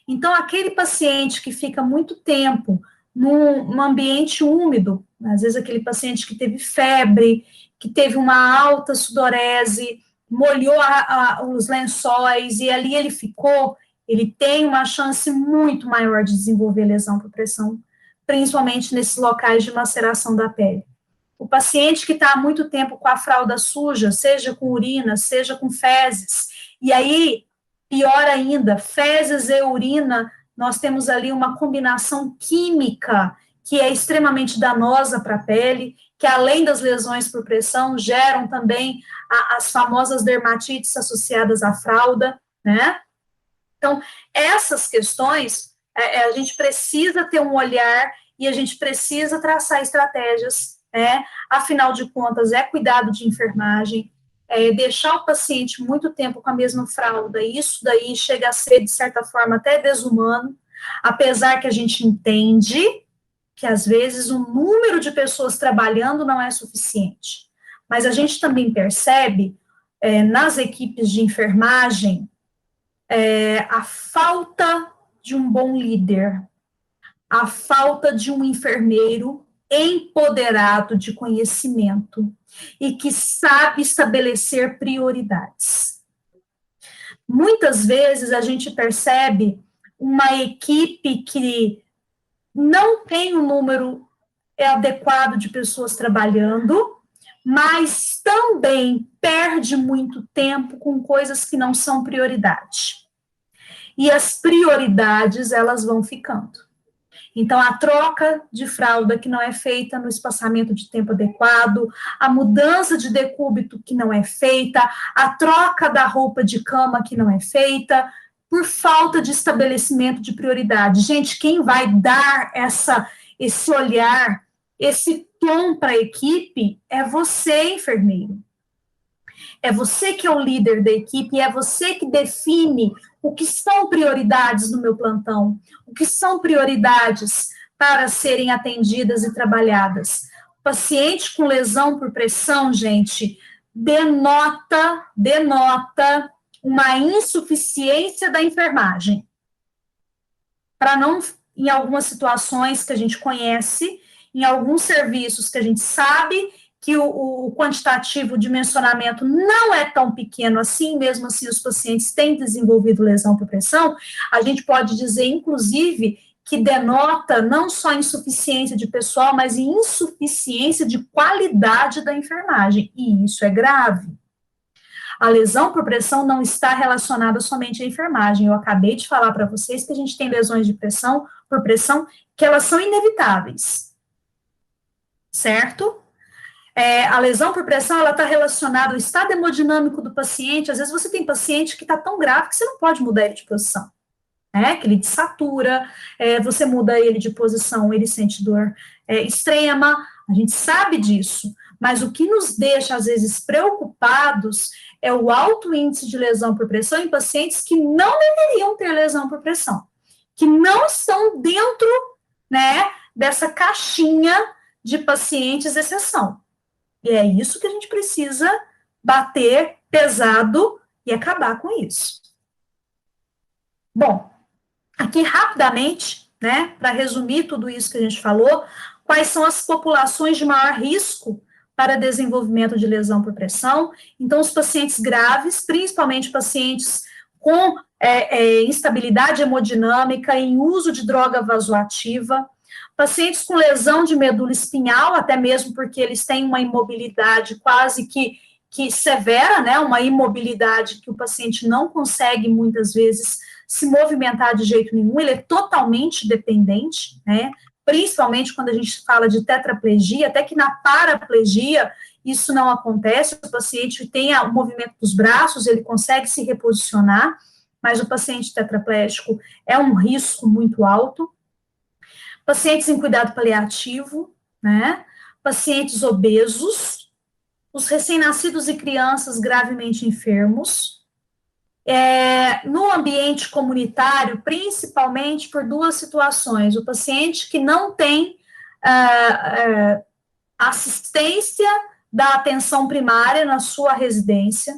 Então, aquele paciente que fica muito tempo num ambiente úmido, às vezes aquele paciente que teve febre, que teve uma alta sudorese, molhou os lençóis e ali ele ficou, ele tem uma chance muito maior de desenvolver lesão por pressão, principalmente nesses locais de maceração da pele. O paciente que está há muito tempo com a fralda suja, seja com urina, seja com fezes, e aí, pior ainda, fezes e urina, nós temos ali uma combinação química que é extremamente danosa para a pele, que além das lesões por pressão, geram também as famosas dermatites associadas à fralda, né? Então, essas questões, a gente precisa ter um olhar e a gente precisa traçar estratégias, né? Afinal de contas, é cuidado de enfermagem, deixar o paciente muito tempo com a mesma fralda, isso daí chega a ser, de certa forma, até desumano, apesar que a gente entende que, às vezes, o número de pessoas trabalhando não é suficiente. Mas a gente também percebe, nas equipes de enfermagem, a falta de um bom líder, a falta de um enfermeiro empoderado de conhecimento e que sabe estabelecer prioridades. Muitas vezes a gente percebe uma equipe que não tem um número adequado de pessoas trabalhando, mas também perde muito tempo com coisas que não são prioridade. E as prioridades, elas vão ficando. Então, a troca de fralda que não é feita no espaçamento de tempo adequado, a mudança de decúbito que não é feita, a troca da roupa de cama que não é feita, por falta de estabelecimento de prioridade. Gente, quem vai dar esse olhar, esse tom para a equipe é você, enfermeiro. É você que é o líder da equipe, é você que define o que são prioridades no meu plantão, o que são prioridades para serem atendidas e trabalhadas. O paciente com lesão por pressão, gente, denota uma insuficiência da enfermagem. Para não, em algumas situações que a gente conhece, em alguns serviços que a gente sabe que o quantitativo de mencionamento não é tão pequeno assim, mesmo assim os pacientes têm desenvolvido lesão por pressão, a gente pode dizer, inclusive, que denota não só insuficiência de pessoal, mas insuficiência de qualidade da enfermagem, e isso é grave. A lesão por pressão não está relacionada somente à enfermagem, eu acabei de falar para vocês que a gente tem lesões de pressão, por pressão, que elas são inevitáveis, certo? A lesão por pressão, ela está relacionada ao estado hemodinâmico do paciente. Às vezes você tem paciente que está tão grave que você não pode mudar ele de posição, né? Que ele desatura, você muda ele de posição, ele sente dor extrema, a gente sabe disso. Mas o que nos deixa, às vezes, preocupados é o alto índice de lesão por pressão em pacientes que não deveriam ter lesão por pressão, que não estão dentro, né, dessa caixinha de pacientes exceção. E é isso que a gente precisa bater pesado e acabar com isso. Bom, aqui rapidamente, né, para resumir tudo isso que a gente falou, quais são as populações de maior risco para desenvolvimento de lesão por pressão? Então, os pacientes graves, principalmente pacientes com instabilidade hemodinâmica, em uso de droga vasoativa, pacientes com lesão de medula espinhal, até mesmo porque eles têm uma imobilidade quase que severa, né, uma imobilidade que o paciente não consegue, muitas vezes, se movimentar de jeito nenhum, ele é totalmente dependente, né, principalmente quando a gente fala de tetraplegia, até que na paraplegia isso não acontece, o paciente tem o movimento dos braços, ele consegue se reposicionar, mas o paciente tetraplégico é um risco muito alto. Pacientes em cuidado paliativo, né? Pacientes obesos, os recém-nascidos e crianças gravemente enfermos, no ambiente comunitário, principalmente por duas situações, o paciente que não tem assistência da atenção primária na sua residência,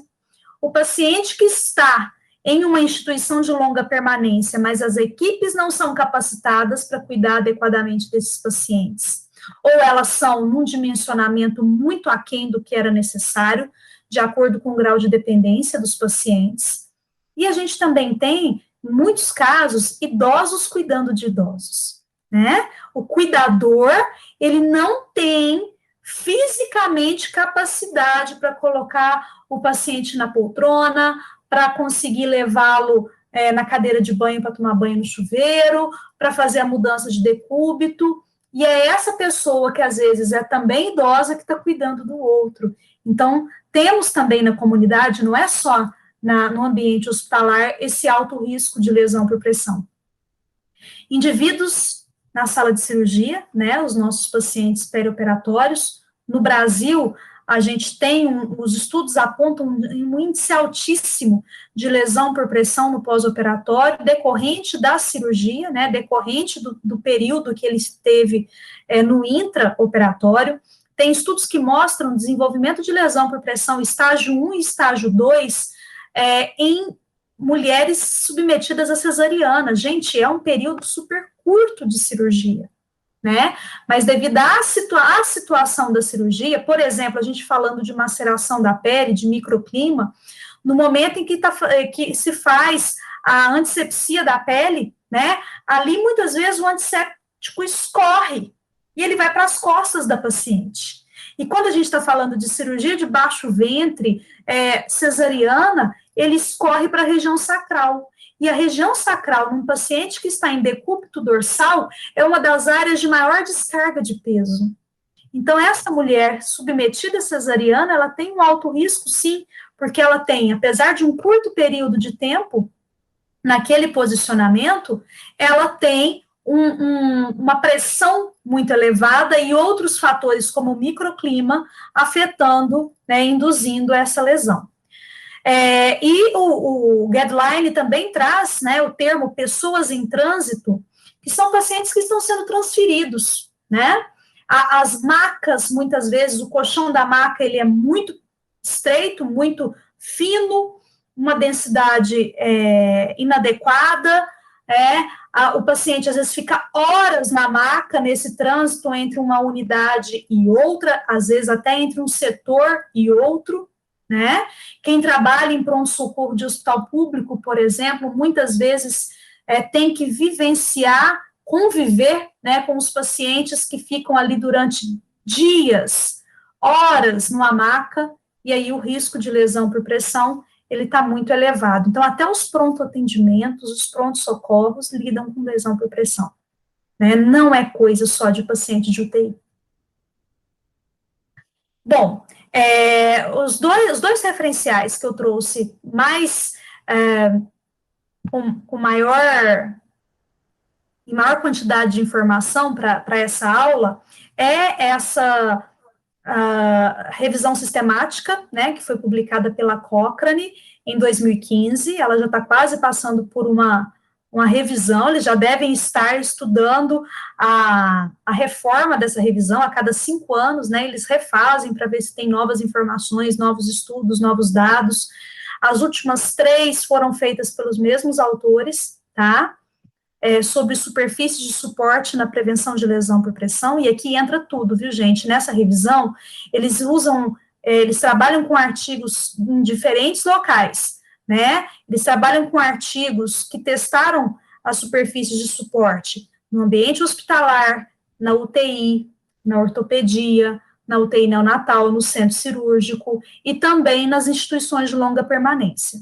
o paciente que está em uma instituição de longa permanência, mas as equipes não são capacitadas para cuidar adequadamente desses pacientes, ou elas são num dimensionamento muito aquém do que era necessário, de acordo com o grau de dependência dos pacientes. E a gente também tem, em muitos casos, idosos cuidando de idosos, né? O cuidador, ele não tem fisicamente capacidade para colocar o paciente na poltrona, para conseguir levá-lo na cadeira de banho para tomar banho no chuveiro, para fazer a mudança de decúbito, e é essa pessoa que às vezes é também idosa que está cuidando do outro. Então, temos também na comunidade, não é só no ambiente hospitalar, esse alto risco de lesão por pressão. Indivíduos na sala de cirurgia, né, os nossos pacientes perioperatórios. No Brasil, a gente tem, os estudos apontam um índice altíssimo de lesão por pressão no pós-operatório, decorrente da cirurgia, né, decorrente do período que ele esteve no intraoperatório. Tem estudos que mostram desenvolvimento de lesão por pressão estágio 1 e estágio 2 em mulheres submetidas a cesariana. Gente, é um período super curto de cirurgia, né? Mas devido à situação da cirurgia, por exemplo, a gente falando de maceração da pele, de microclima, no momento em que se faz a antisepsia da pele, né? Ali muitas vezes o antisséptico escorre e ele vai para as costas da paciente. E quando a gente está falando de cirurgia de baixo ventre, cesariana, ele escorre para a região sacral. E a região sacral, num paciente que está em decúbito dorsal, é uma das áreas de maior descarga de peso. Então, essa mulher submetida à cesariana, ela tem um alto risco, sim, porque ela tem, apesar de um curto período de tempo, naquele posicionamento, ela tem uma pressão muito elevada e outros fatores, como o microclima, afetando, né, induzindo essa lesão. E o guideline também traz, né, o termo pessoas em trânsito, que são pacientes que estão sendo transferidos, né? As macas, muitas vezes, o colchão da maca, ele é muito estreito, muito fino, uma densidade inadequada, o paciente às vezes fica horas na maca, nesse trânsito entre uma unidade e outra, às vezes até entre um setor e outro, né? Quem trabalha em pronto-socorro de hospital público, por exemplo, muitas vezes tem que vivenciar, conviver, né, com os pacientes que ficam ali durante dias, horas numa maca, e aí o risco de lesão por pressão, ele está muito elevado. Então, até os pronto-atendimentos, os pronto-socorros lidam com lesão por pressão, né? Não é coisa só de paciente de UTI. Bom, os dois referenciais que eu trouxe mais com maior quantidade de informação para essa aula é essa revisão sistemática, né, que foi publicada pela Cochrane em 2015, ela já está quase passando por uma revisão, eles já devem estar estudando a reforma dessa revisão, a cada 5 anos, né, eles refazem para ver se tem novas informações, novos estudos, novos dados. As últimas 3 foram feitas pelos mesmos autores, tá? Sobre superfícies de suporte na prevenção de lesão por pressão, e aqui entra tudo, viu, gente? Nessa revisão, eles trabalham com artigos em diferentes locais, né? Eles trabalham com artigos que testaram as superfícies de suporte no ambiente hospitalar, na UTI, na ortopedia, na UTI neonatal, no centro cirúrgico, e também nas instituições de longa permanência.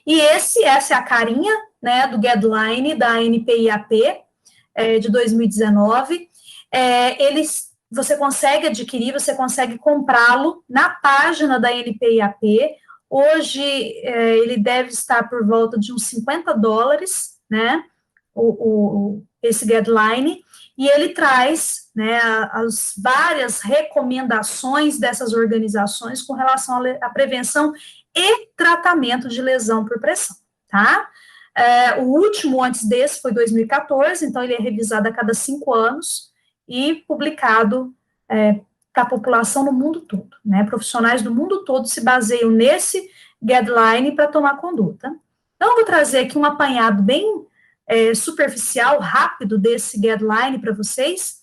E essa é a carinha, né, do guideline da ANPIAP de 2019. Você consegue adquirir, você consegue comprá-lo na página da ANPIAP. Hoje, ele deve estar por volta de uns $50, né, esse guideline, e ele traz, né, as várias recomendações dessas organizações com relação à prevenção e tratamento de lesão por pressão, tá? O último antes desse foi 2014, então ele é revisado a cada 5 anos, e publicado para a população no mundo todo, né? Profissionais do mundo todo se baseiam nesse guideline para tomar conduta. Então, eu vou trazer aqui um apanhado bem superficial, rápido desse guideline para vocês,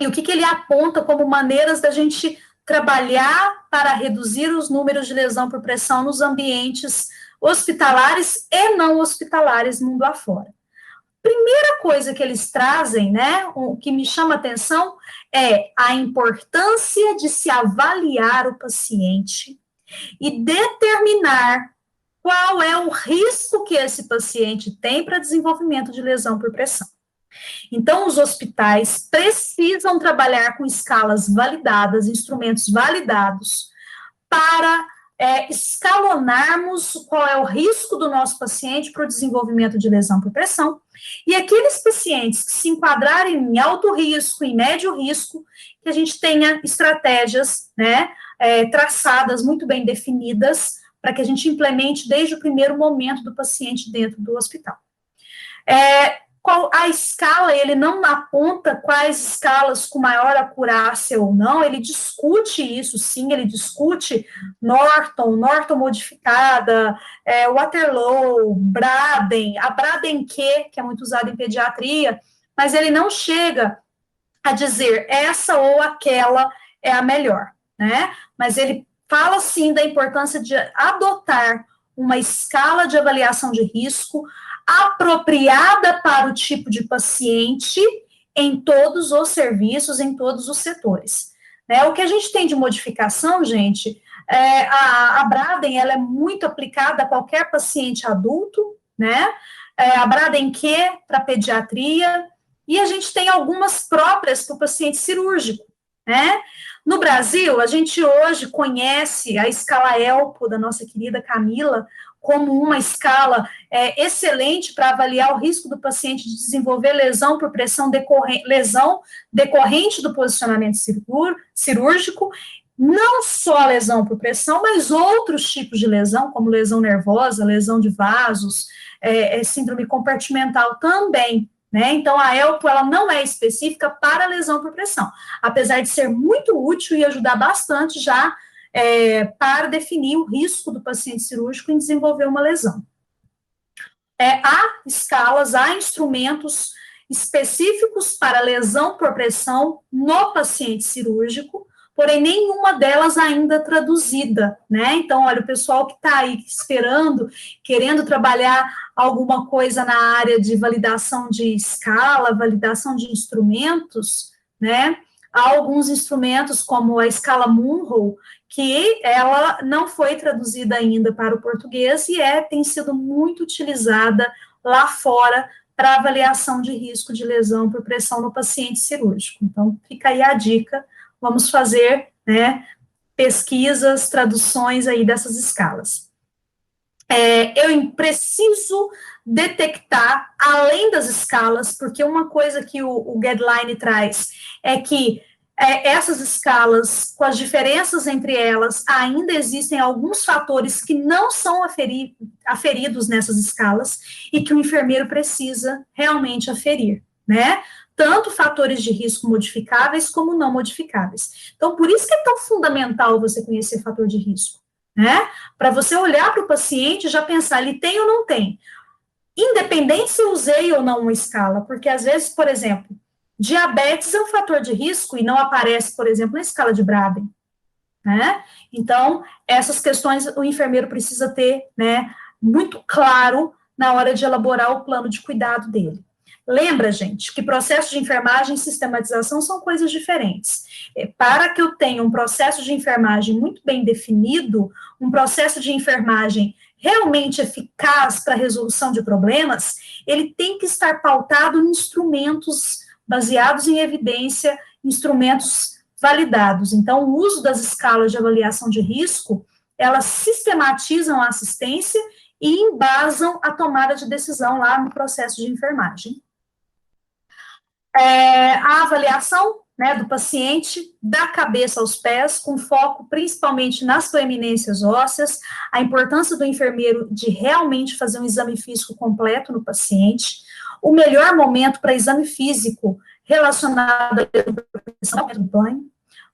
e o que ele aponta como maneiras da gente trabalhar para reduzir os números de lesão por pressão nos ambientes hospitalares e não hospitalares mundo afora. Primeira coisa que eles trazem, né, o que me chama a atenção é a importância de se avaliar o paciente e determinar qual é o risco que esse paciente tem para desenvolvimento de lesão por pressão. Então, os hospitais precisam trabalhar com escalas validadas, instrumentos validados, para escalonarmos qual é o risco do nosso paciente para o desenvolvimento de lesão por pressão, e aqueles pacientes que se enquadrarem em alto risco, em médio risco, que a gente tenha estratégias, né, traçadas, muito bem definidas, para que a gente implemente desde o primeiro momento do paciente dentro do hospital. A escala, ele não aponta quais escalas com maior acurácia ou não, ele discute isso, sim, ele discute Norton modificada, Waterloo, Braden, a Braden-Q, que é muito usada em pediatria, mas ele não chega a dizer essa ou aquela é a melhor, né? Mas ele fala, sim, da importância de adotar uma escala de avaliação de risco apropriada para o tipo de paciente em todos os serviços, em todos os setores. O que a gente tem de modificação, gente, a Braden, ela é muito aplicada a qualquer paciente adulto, né? A Braden-Q para pediatria, e a gente tem algumas próprias para o paciente cirúrgico, né? No Brasil, a gente hoje conhece a escala ELPO da nossa querida Camila como uma escala excelente para avaliar o risco do paciente de desenvolver lesão por pressão decorrente do posicionamento cirúrgico, não só a lesão por pressão, mas outros tipos de lesão, como lesão nervosa, lesão de vasos, síndrome compartimental também. Né? Então, a ELPO, ela não é específica para lesão por pressão, apesar de ser muito útil e ajudar bastante já para definir o risco do paciente cirúrgico em desenvolver uma lesão. Há escalas, há instrumentos específicos para lesão por pressão no paciente cirúrgico, porém nenhuma delas ainda traduzida, né? Então, olha, o pessoal que está aí esperando, querendo trabalhar alguma coisa na área de validação de escala, validação de instrumentos, né? Há alguns instrumentos, como a escala Munro, que ela não foi traduzida ainda para o português e tem sido muito utilizada lá fora para avaliação de risco de lesão por pressão no paciente cirúrgico. Então, fica aí a dica. Vamos fazer, né, pesquisas, traduções aí dessas escalas. Eu preciso detectar, além das escalas, porque uma coisa que o guideline traz é que essas escalas, com as diferenças entre elas, ainda existem alguns fatores que não são aferidos nessas escalas e que o enfermeiro precisa realmente aferir, né? Tanto fatores de risco modificáveis como não modificáveis. Então, por isso que é tão fundamental você conhecer fator de risco, né? Para você olhar para o paciente e já pensar, ele tem ou não tem? Independente se eu usei ou não uma escala, porque às vezes, por exemplo, diabetes é um fator de risco e não aparece, por exemplo, na escala de Braden, né? Então, essas questões o enfermeiro precisa ter, né, muito claro na hora de elaborar o plano de cuidado dele. Lembra, gente, que processo de enfermagem e sistematização são coisas diferentes. Para que eu tenha um processo de enfermagem muito bem definido, um processo de enfermagem realmente eficaz para a resolução de problemas, ele tem que estar pautado em instrumentos baseados em evidência, instrumentos validados. Então, o uso das escalas de avaliação de risco, elas sistematizam a assistência e embasam a tomada de decisão lá no processo de enfermagem. A avaliação, né, do paciente da cabeça aos pés, com foco principalmente nas proeminências ósseas, a importância do enfermeiro de realmente fazer um exame físico completo no paciente, o melhor momento para exame físico relacionado ao banho,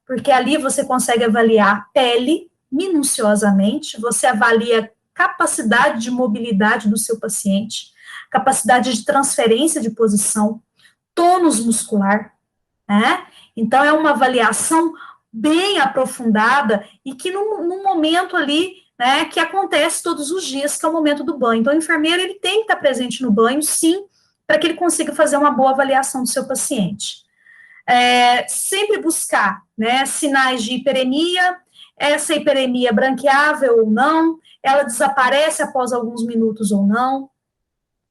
porque ali você consegue avaliar a pele minuciosamente, você avalia capacidade de mobilidade do seu paciente, capacidade de transferência de posição, tônus muscular, né? Então, é uma avaliação bem aprofundada e que num momento ali, né, que acontece todos os dias, que é o momento do banho. Então, o enfermeiro, ele tem que estar presente no banho, sim, para que ele consiga fazer uma boa avaliação do seu paciente. Sempre buscar, né, sinais de hiperemia, essa hiperemia branqueável ou não, ela desaparece após alguns minutos ou não,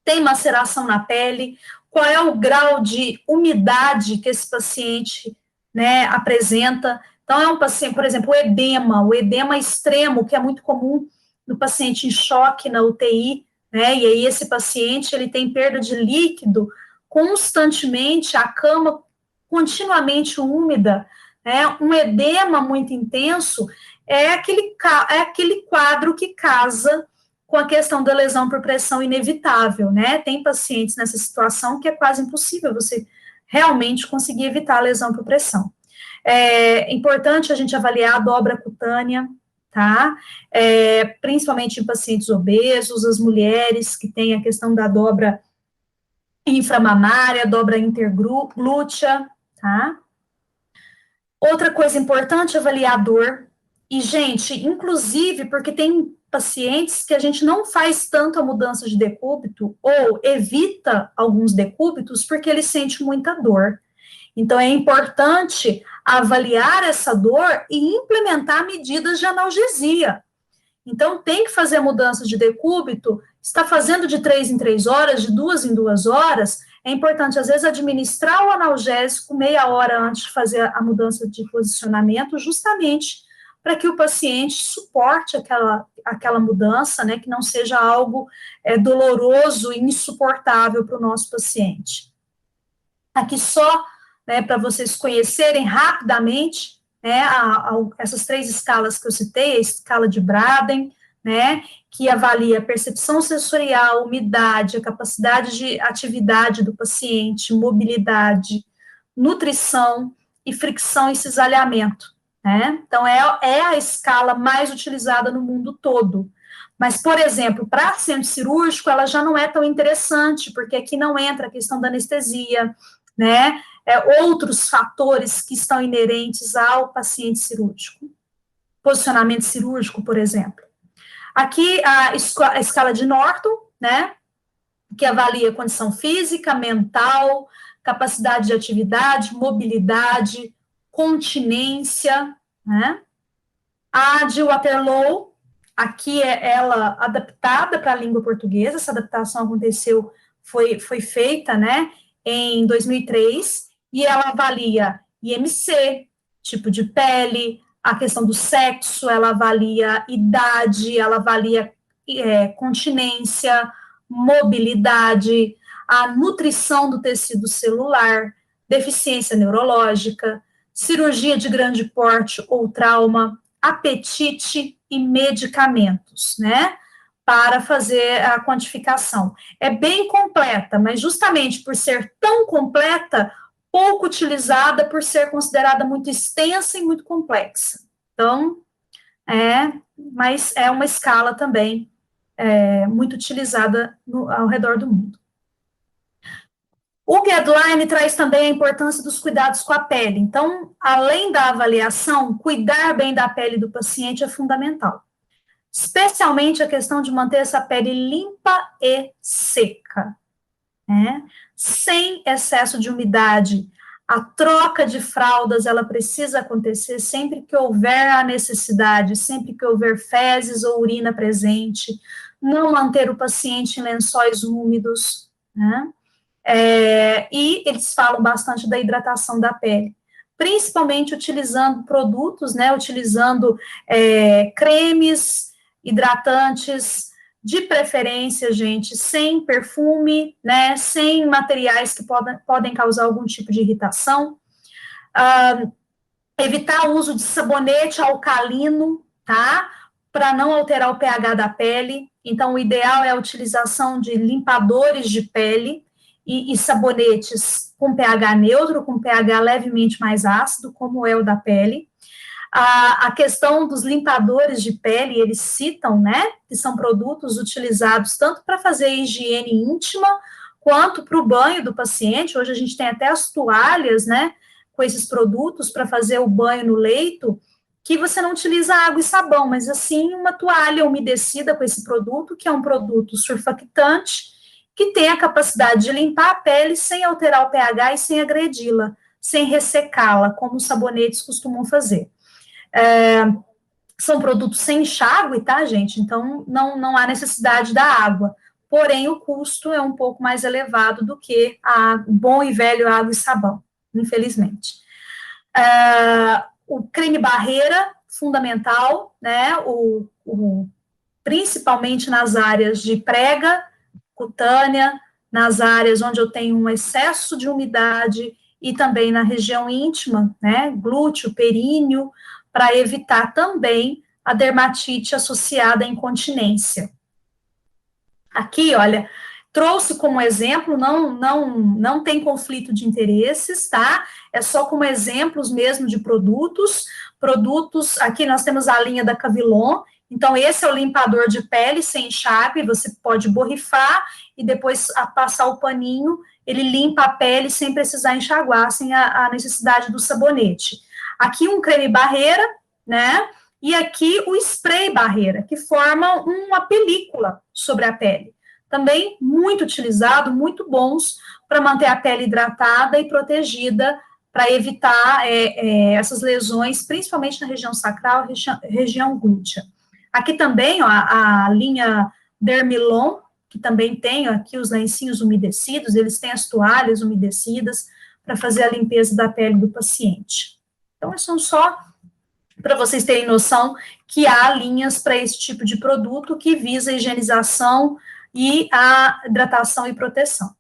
tem maceração na pele, qual é o grau de umidade que esse paciente, né, apresenta. Então, é um paciente, por exemplo, o edema extremo, que é muito comum no paciente em choque na UTI, né, e aí esse paciente, ele tem perda de líquido constantemente, a cama continuamente úmida, né, um edema muito intenso, é aquele quadro que casa com a questão da lesão por pressão inevitável, né? Tem pacientes nessa situação que é quase impossível você realmente conseguir evitar a lesão por pressão. É importante a gente avaliar a dobra cutânea, tá? Principalmente em pacientes obesos, as mulheres que têm a questão da dobra inframamária, dobra interglútea, tá? Outra coisa importante, avaliar a dor. E, gente, inclusive, porque tem pacientes que a gente não faz tanto a mudança de decúbito ou evita alguns decúbitos porque ele sente muita dor. Então, é importante avaliar essa dor e implementar medidas de analgesia. Então, tem que fazer a mudança de decúbito, está fazendo de 3 em 3 horas, de 2 em 2 horas, é importante, às vezes, administrar o analgésico meia hora antes de fazer a mudança de posicionamento, justamente para que o paciente suporte aquela mudança, né, que não seja algo doloroso e insuportável para o nosso paciente. Aqui só, né, para vocês conhecerem rapidamente, né, essas 3 escalas que eu citei, a escala de Braden, né, que avalia a percepção sensorial, umidade, a capacidade de atividade do paciente, mobilidade, nutrição e fricção e cisalhamento. Né? Então, é a escala mais utilizada no mundo todo. Mas, por exemplo, para centro cirúrgico, ela já não é tão interessante, porque aqui não entra a questão da anestesia, né? Outros fatores que estão inerentes ao paciente cirúrgico. Posicionamento cirúrgico, por exemplo. Aqui, a escala de Norton, né? Que avalia condição física, mental, capacidade de atividade, mobilidade, continência, né? A de Waterloo, aqui é ela adaptada para a língua portuguesa, essa adaptação aconteceu, foi feita, né, em 2003, e ela avalia IMC, tipo de pele, a questão do sexo, ela avalia idade, ela avalia continência, mobilidade, a nutrição do tecido celular, deficiência neurológica, cirurgia de grande porte ou trauma, apetite e medicamentos, né, para fazer a quantificação. É bem completa, mas justamente por ser tão completa, pouco utilizada por ser considerada muito extensa e muito complexa. Então, mas é uma escala também muito utilizada ao redor do mundo. O guideline traz também a importância dos cuidados com a pele. Então, além da avaliação, cuidar bem da pele do paciente é fundamental. Especialmente a questão de manter essa pele limpa e seca, né? Sem excesso de umidade. A troca de fraldas, ela precisa acontecer sempre que houver a necessidade, sempre que houver fezes ou urina presente. Não manter o paciente em lençóis úmidos, né? E eles falam bastante da hidratação da pele, principalmente utilizando produtos, né, utilizando cremes, hidratantes, de preferência, gente, sem perfume, né, sem materiais que podem causar algum tipo de irritação, evitar o uso de sabonete alcalino, tá, para não alterar o pH da pele. Então, o ideal é a utilização de limpadores de pele. e sabonetes com pH neutro, com pH levemente mais ácido, como é o da pele. A questão dos limpadores de pele, eles citam, né, que são produtos utilizados tanto para fazer higiene íntima, quanto para o banho do paciente. Hoje a gente tem até as toalhas, né, com esses produtos para fazer o banho no leito, que você não utiliza água e sabão, mas assim uma toalha umedecida com esse produto, que é um produto surfactante, que tem a capacidade de limpar a pele sem alterar o pH e sem agredi-la, sem ressecá-la, como os sabonetes costumam fazer. São produtos sem enxágue, tá, gente? Então, não há necessidade da água. Porém, o custo é um pouco mais elevado do que a bom e velho água e sabão, infelizmente. O creme barreira, fundamental, né? Principalmente nas áreas de prega cutânea, nas áreas onde eu tenho um excesso de umidade e também na região íntima, né? Glúteo, períneo, para evitar também a dermatite associada à incontinência. Aqui, olha, trouxe como exemplo, não tem conflito de interesses, tá? É só como exemplos mesmo de produtos. Aqui nós temos a linha da Cavilon, então esse é o limpador de pele sem enxágue, você pode borrifar e depois passar o paninho, ele limpa a pele sem precisar enxaguar, sem a necessidade do sabonete. Aqui um creme barreira, né? E aqui o spray barreira, que forma uma película sobre a pele. Também muito utilizado, muito bons para manter a pele hidratada e protegida, para evitar essas lesões, principalmente na região sacral, região glútea. Aqui também, ó, a linha Dermilon, que também tem aqui os lencinhos umedecidos, eles têm as toalhas umedecidas para fazer a limpeza da pele do paciente. Então, são só para vocês terem noção que há linhas para esse tipo de produto que visa a higienização e a hidratação e proteção.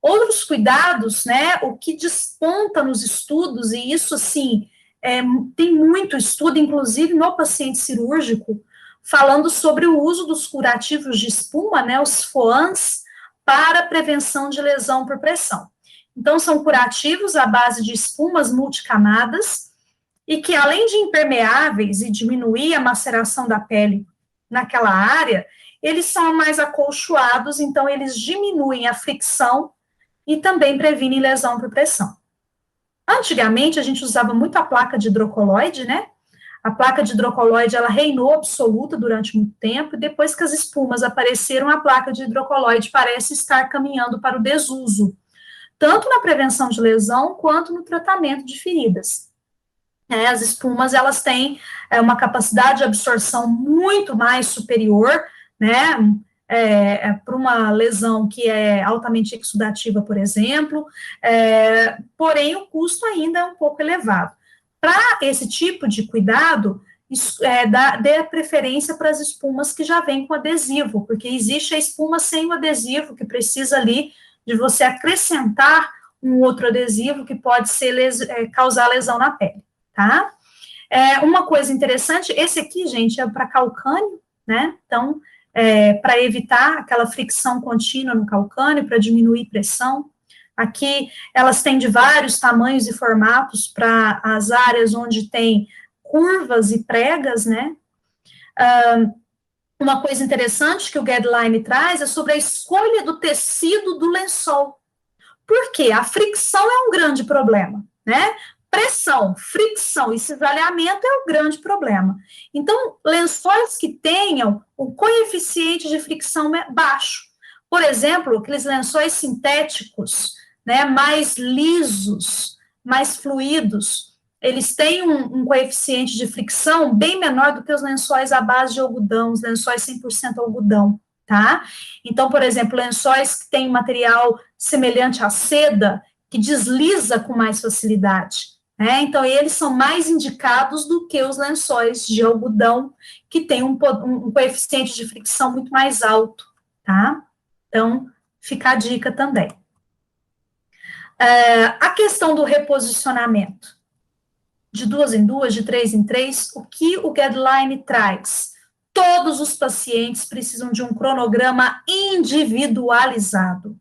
Outros cuidados, né, o que desponta nos estudos, e isso, assim, tem muito estudo, inclusive no paciente cirúrgico, falando sobre o uso dos curativos de espuma, né, os FOANs, para prevenção de lesão por pressão. Então, são curativos à base de espumas multicamadas, e que, além de impermeáveis e diminuir a maceração da pele naquela área, eles são mais acolchoados, então eles diminuem a fricção e também previnem lesão por pressão. Antigamente, a gente usava muito a placa de hidrocoloide, né? A placa de hidrocoloide, ela reinou absoluta durante muito tempo, e depois que as espumas apareceram, a placa de hidrocoloide parece estar caminhando para o desuso, tanto na prevenção de lesão, quanto no tratamento de feridas. As espumas, elas têm uma capacidade de absorção muito mais superior, né, para uma lesão que é altamente exudativa, por exemplo, porém o custo ainda é um pouco elevado. Para esse tipo de cuidado, dê preferência para as espumas que já vêm com adesivo, porque existe a espuma sem o adesivo, que precisa ali de você acrescentar um outro adesivo que pode causar lesão na pele, tá? Uma coisa interessante, esse aqui, gente, é para calcânio, né? Então, para evitar aquela fricção contínua no calcânio, para diminuir pressão. Aqui, elas têm de vários tamanhos e formatos para as áreas onde tem curvas e pregas, né? Uma coisa interessante que o guideline traz é sobre a escolha do tecido do lençol. Por quê? A fricção é um grande problema, né? Pressão, fricção e cisalhamento é um grande problema. Então, lençóis que tenham o coeficiente de fricção baixo. Por exemplo, aqueles lençóis sintéticos, né, mais lisos, mais fluidos, eles têm um coeficiente de fricção bem menor do que os lençóis à base de algodão, os lençóis 100% algodão, tá? Então, por exemplo, lençóis que têm material semelhante à seda, que desliza com mais facilidade, né? Então, eles são mais indicados do que os lençóis de algodão, que tem um coeficiente de fricção muito mais alto, tá? Então, fica a dica também. A questão do reposicionamento, de 2 em 2, de 3 em 3, o que o guideline traz? Todos os pacientes precisam de um cronograma individualizado.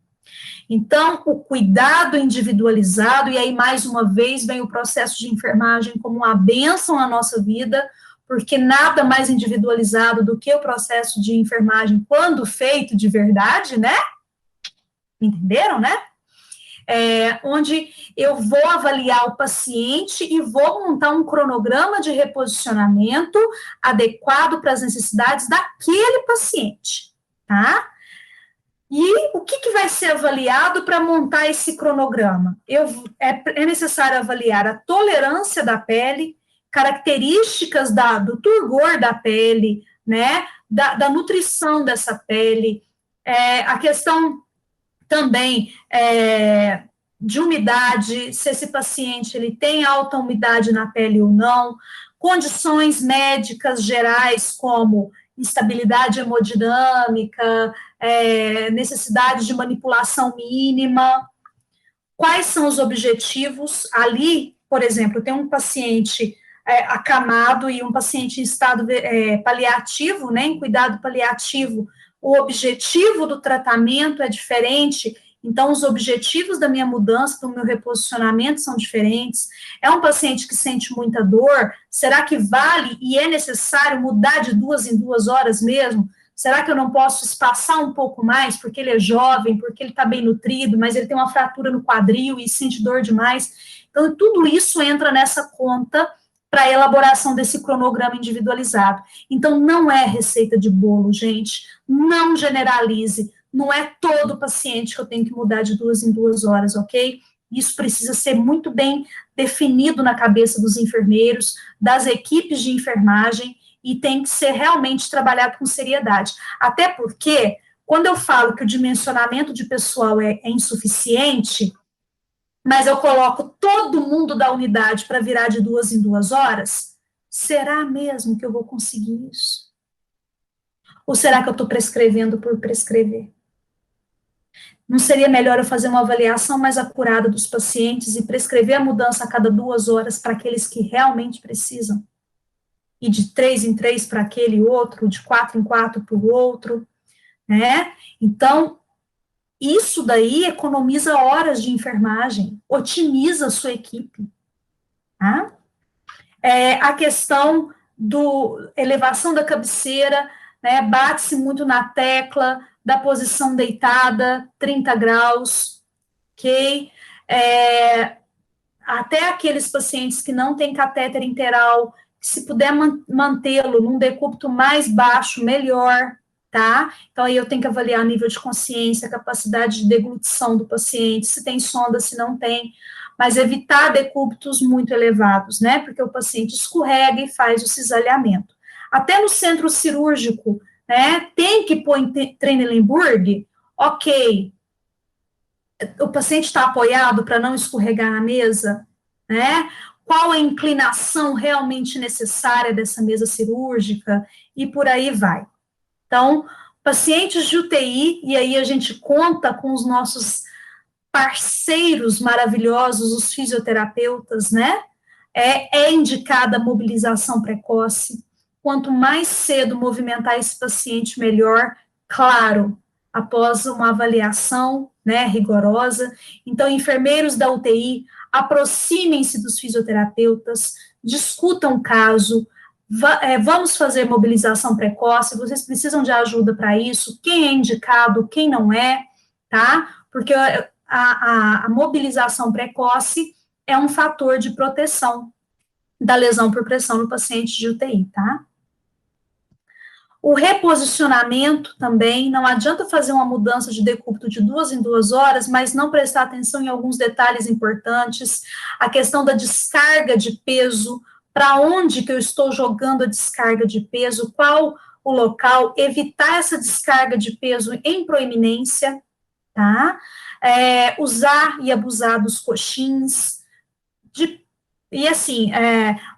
Então, o cuidado individualizado, e aí, mais uma vez, vem o processo de enfermagem como uma bênção na nossa vida, porque nada mais individualizado do que o processo de enfermagem quando feito de verdade, né? Entenderam, né? Onde eu vou avaliar o paciente e vou montar um cronograma de reposicionamento adequado para as necessidades daquele paciente, tá? E o que vai ser avaliado para montar esse cronograma? É necessário avaliar a tolerância da pele, características do turgor da pele, né, da nutrição dessa pele, a questão também de umidade, se esse paciente ele tem alta umidade na pele ou não, condições médicas gerais como instabilidade hemodinâmica, necessidade de manipulação mínima, quais são os objetivos ali, por exemplo, tem um paciente acamado e um paciente em estado paliativo, né, em cuidado paliativo, o objetivo do tratamento é diferente, então os objetivos da minha mudança, do meu reposicionamento são diferentes. É um paciente que sente muita dor, será que vale e é necessário mudar de 2 em 2 horas mesmo? Será que eu não posso espaçar um pouco mais, porque ele é jovem, porque ele está bem nutrido, mas ele tem uma fratura no quadril e sente dor demais? Então, tudo isso entra nessa conta para a elaboração desse cronograma individualizado. Então, não é receita de bolo, gente, não generalize, não é todo paciente que eu tenho que mudar de 2 em 2 horas, ok? Isso precisa ser muito bem definido na cabeça dos enfermeiros, das equipes de enfermagem, e tem que ser realmente trabalhado com seriedade. Até porque, quando eu falo que o dimensionamento de pessoal é insuficiente, mas eu coloco todo mundo da unidade para virar de 2 em 2 horas, será mesmo que eu vou conseguir isso? Ou será que eu estou prescrevendo por prescrever? Não seria melhor eu fazer uma avaliação mais acurada dos pacientes e prescrever a mudança a cada 2 horas para aqueles que realmente precisam? E de 3 em 3 para aquele outro, de 4 em 4 para o outro, né? Então, isso daí economiza horas de enfermagem, otimiza a sua equipe, tá? A questão do elevação da cabeceira, né, bate-se muito na tecla da posição deitada, 30 graus, ok? Até aqueles pacientes que não têm catéter interal, se puder mantê-lo num decúbito mais baixo, melhor, tá? Então, aí eu tenho que avaliar o nível de consciência, a capacidade de deglutição do paciente, se tem sonda, se não tem, mas evitar decúbitos muito elevados, né? Porque o paciente escorrega e faz o cisalhamento. Até no centro cirúrgico, né? Tem que pôr em Trendelenburg, ok. O paciente está apoiado para não escorregar na mesa, né? Qual a inclinação realmente necessária dessa mesa cirúrgica, e por aí vai. Então, pacientes de UTI, e aí a gente conta com os nossos parceiros maravilhosos, os fisioterapeutas, né? É indicada a mobilização precoce. Quanto mais cedo movimentar esse paciente, melhor, claro, após uma avaliação, né, rigorosa. Então, enfermeiros da UTI, aproximem-se dos fisioterapeutas, discutam o caso, vamos fazer mobilização precoce, vocês precisam de ajuda para isso, quem é indicado, quem não é, tá? Porque a mobilização precoce é um fator de proteção da lesão por pressão no paciente de UTI, tá? O reposicionamento também, não adianta fazer uma mudança de decúbito de 2 em 2 horas, mas não prestar atenção em alguns detalhes importantes, a questão da descarga de peso, para onde que eu estou jogando a descarga de peso, qual o local, evitar essa descarga de peso em proeminência, tá? Usar e abusar dos coxins, e assim,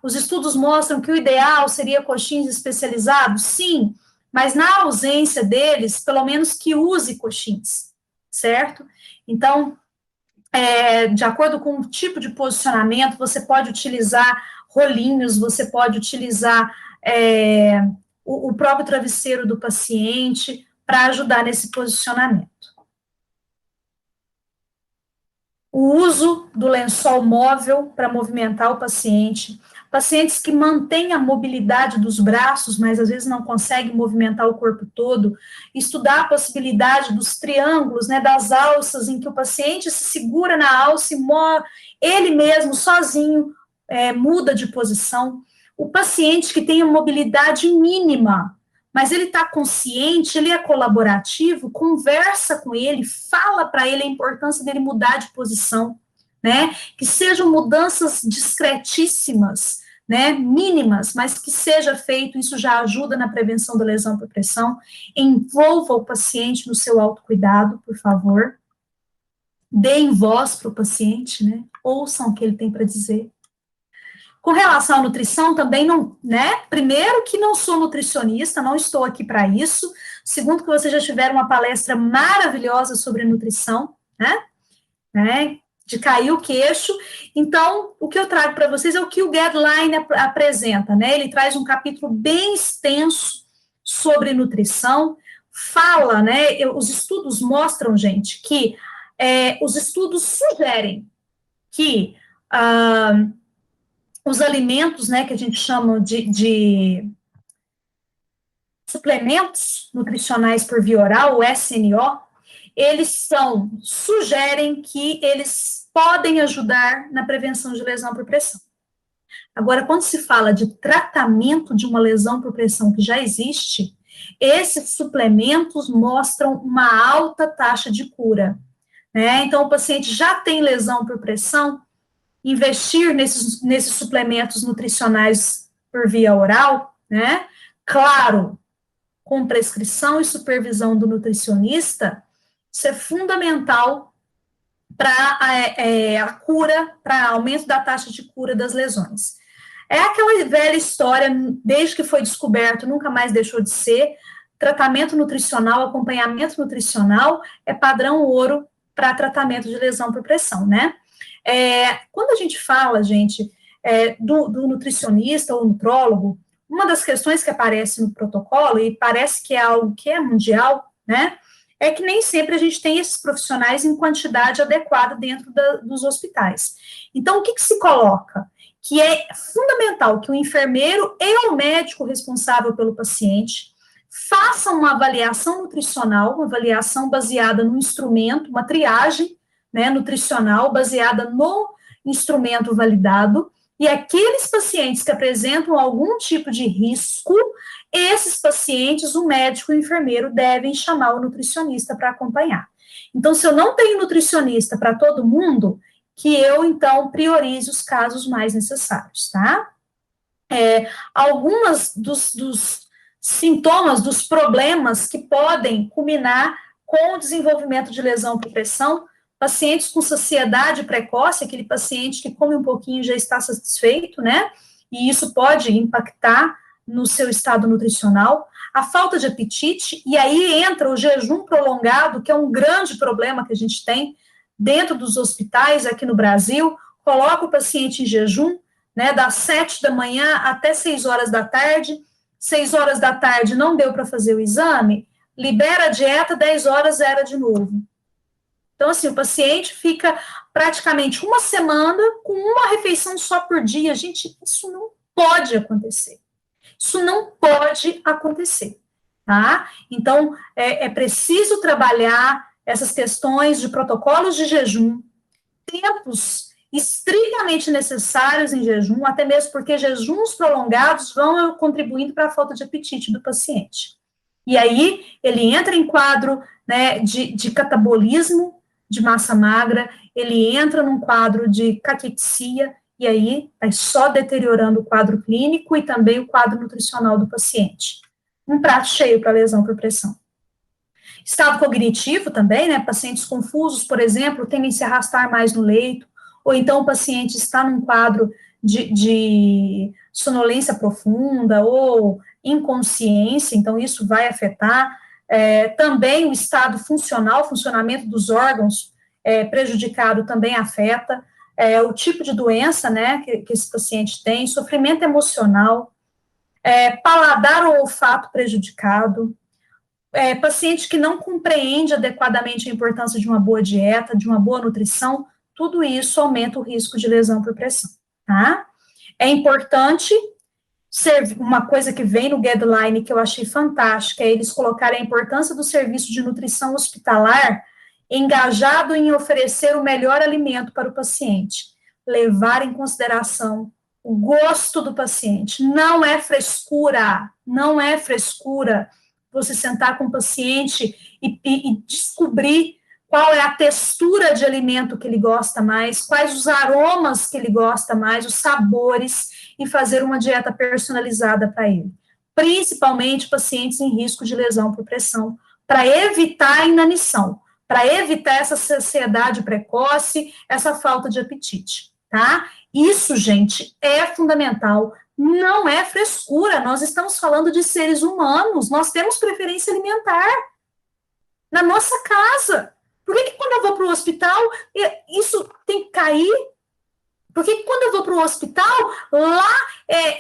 os estudos mostram que o ideal seria coxins especializados, sim, mas na ausência deles, pelo menos que use coxins, certo? Então, de acordo com o tipo de posicionamento, você pode utilizar rolinhos, você pode utilizar o próprio travesseiro do paciente para ajudar nesse posicionamento. o uso do lençol móvel para movimentar o paciente, pacientes que mantêm a mobilidade dos braços, mas às vezes não conseguem movimentar o corpo todo, estudar a possibilidade dos triângulos, né, das alças, em que o paciente se segura na alça e ele mesmo, sozinho, muda de posição. O paciente que tem a mobilidade mínima, mas ele está consciente, ele é colaborativo, conversa com ele, fala para ele a importância dele mudar de posição, né? Que sejam mudanças discretíssimas, né? Mínimas, mas que seja feito, isso já ajuda na prevenção da lesão por pressão. Envolva o paciente no seu autocuidado, por favor. Deem voz para o paciente, né? Ouçam o que ele tem para dizer. Com relação à nutrição, também não, né? Primeiro que não sou nutricionista, não estou aqui para isso. Segundo que vocês já tiveram uma palestra maravilhosa sobre nutrição, né? De cair o queixo. Então, o que eu trago para vocês é o que o Guideline apresenta, né? Ele traz um capítulo bem extenso sobre nutrição, fala, né? Os estudos mostram, gente, que os estudos sugerem que os alimentos, né, que a gente chama de suplementos nutricionais por via oral, o SNO, eles sugerem que eles podem ajudar na prevenção de lesão por pressão. Agora, quando se fala de tratamento de uma lesão por pressão que já existe, esses suplementos mostram uma alta taxa de cura, né? Então, o paciente já tem lesão por pressão, investir nesses suplementos nutricionais por via oral, né? Claro, com prescrição e supervisão do nutricionista, isso é fundamental para a cura, para aumento da taxa de cura das lesões. É aquela velha história, desde que foi descoberto, nunca mais deixou de ser, tratamento nutricional, acompanhamento nutricional é padrão ouro para tratamento de lesão por pressão, né? Quando a gente fala, gente, do nutricionista ou nutrólogo, uma das questões que aparece no protocolo, e parece que é algo que é mundial, né, é que nem sempre a gente tem esses profissionais em quantidade adequada dentro dos hospitais. Então, o que se coloca? Que é fundamental que o enfermeiro e o médico responsável pelo paciente façam uma avaliação nutricional, uma avaliação baseada no instrumento, uma triagem, né, nutricional baseada no instrumento validado, e aqueles pacientes que apresentam algum tipo de risco, esses pacientes, o médico e o enfermeiro devem chamar o nutricionista para acompanhar. Então, se eu não tenho nutricionista para todo mundo, que eu, então, priorize os casos mais necessários, tá? Algumas dos sintomas, dos problemas que podem culminar com o desenvolvimento de lesão por pressão, pacientes com saciedade precoce, aquele paciente que come um pouquinho e já está satisfeito, né? E isso pode impactar no seu estado nutricional. A falta de apetite, e aí entra o jejum prolongado, que é um grande problema que a gente tem dentro dos hospitais aqui no Brasil. Coloca o paciente em jejum, né? Das 7 da manhã até 6 horas da tarde. 6 horas da tarde não deu para fazer o exame, libera a dieta, 10 horas zera de novo. Então, assim, o paciente fica praticamente uma semana com uma refeição só por dia. Gente, isso não pode acontecer. Isso não pode acontecer, tá? Então, é preciso trabalhar essas questões de protocolos de jejum, tempos estritamente necessários em jejum, até mesmo porque jejuns prolongados vão contribuindo para a falta de apetite do paciente. E aí, ele entra em quadro, né, de catabolismo, de massa magra, ele entra num quadro de caquexia, e aí vai só deteriorando o quadro clínico e também o quadro nutricional do paciente. Um prato cheio para lesão por pressão. Estado cognitivo também, né, pacientes confusos, por exemplo, tendem a se arrastar mais no leito, ou então o paciente está num quadro de sonolência profunda ou inconsciência, então isso vai afetar. Também o estado funcional, funcionamento dos órgãos prejudicado também afeta, o tipo de doença, né, que esse paciente tem, sofrimento emocional, paladar ou olfato prejudicado, paciente que não compreende adequadamente a importância de uma boa dieta, de uma boa nutrição, tudo isso aumenta o risco de lesão por pressão, tá? É importante, uma coisa que vem no guideline que eu achei fantástica, é eles colocarem a importância do serviço de nutrição hospitalar engajado em oferecer o melhor alimento para o paciente, levar em consideração o gosto do paciente. Não é frescura você sentar com o paciente e descobrir qual é a textura de alimento que ele gosta mais, quais os aromas que ele gosta mais, os sabores, e fazer uma dieta personalizada para ele. Principalmente pacientes em risco de lesão por pressão, para evitar a inanição, para evitar essa saciedade precoce, essa falta de apetite, tá? Isso, gente, é fundamental, não é frescura, nós estamos falando de seres humanos, nós temos preferência alimentar na nossa casa. Por que quando eu vou para o hospital, isso tem que cair? Por que quando eu vou para o hospital, lá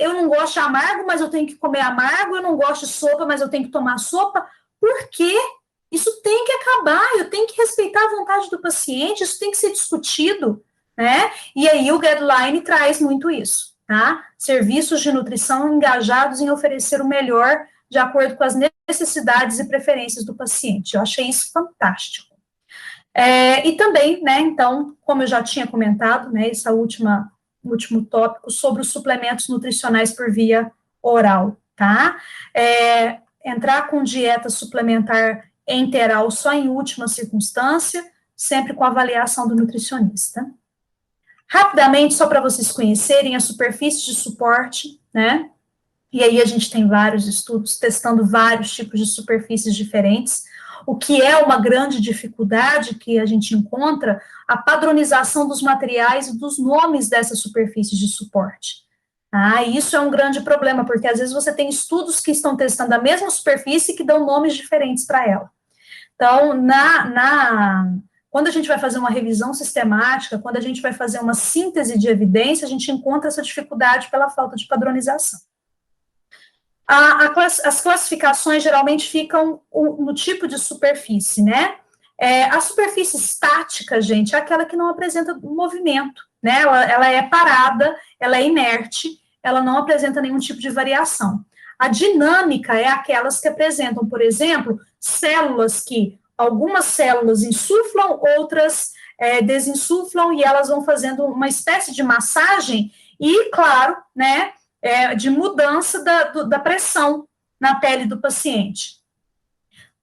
eu não gosto de amargo, mas eu tenho que comer amargo, eu não gosto de sopa, mas eu tenho que tomar sopa? Por quê? Isso tem que acabar, eu tenho que respeitar a vontade do paciente, isso tem que ser discutido, né? E aí o guideline traz muito isso, tá? Serviços de nutrição engajados em oferecer o melhor de acordo com as necessidades e preferências do paciente. Eu achei isso fantástico. E também, né, então, como eu já tinha comentado, né, esse último tópico sobre os suplementos nutricionais por via oral, tá? Entrar com dieta suplementar enteral só em última circunstância, sempre com avaliação do nutricionista. Rapidamente, só para vocês conhecerem, a superfície de suporte, né? E aí a gente tem vários estudos testando vários tipos de superfícies diferentes. O que é uma grande dificuldade que a gente encontra, a padronização dos materiais e dos nomes dessas superfícies de suporte. Isso é um grande problema, porque às vezes você tem estudos que estão testando a mesma superfície que dão nomes diferentes para ela. Então, quando a gente vai fazer uma revisão sistemática, quando a gente vai fazer uma síntese de evidência, a gente encontra essa dificuldade pela falta de padronização. As classificações geralmente ficam no tipo de superfície, né? A superfície estática, gente, é aquela que não apresenta movimento, né? Ela é parada, ela é inerte, ela não apresenta nenhum tipo de variação. A dinâmica é aquelas que apresentam, por exemplo, algumas células insuflam, outras desinsuflam, e elas vão fazendo uma espécie de massagem, e, claro, né, de mudança da pressão na pele do paciente.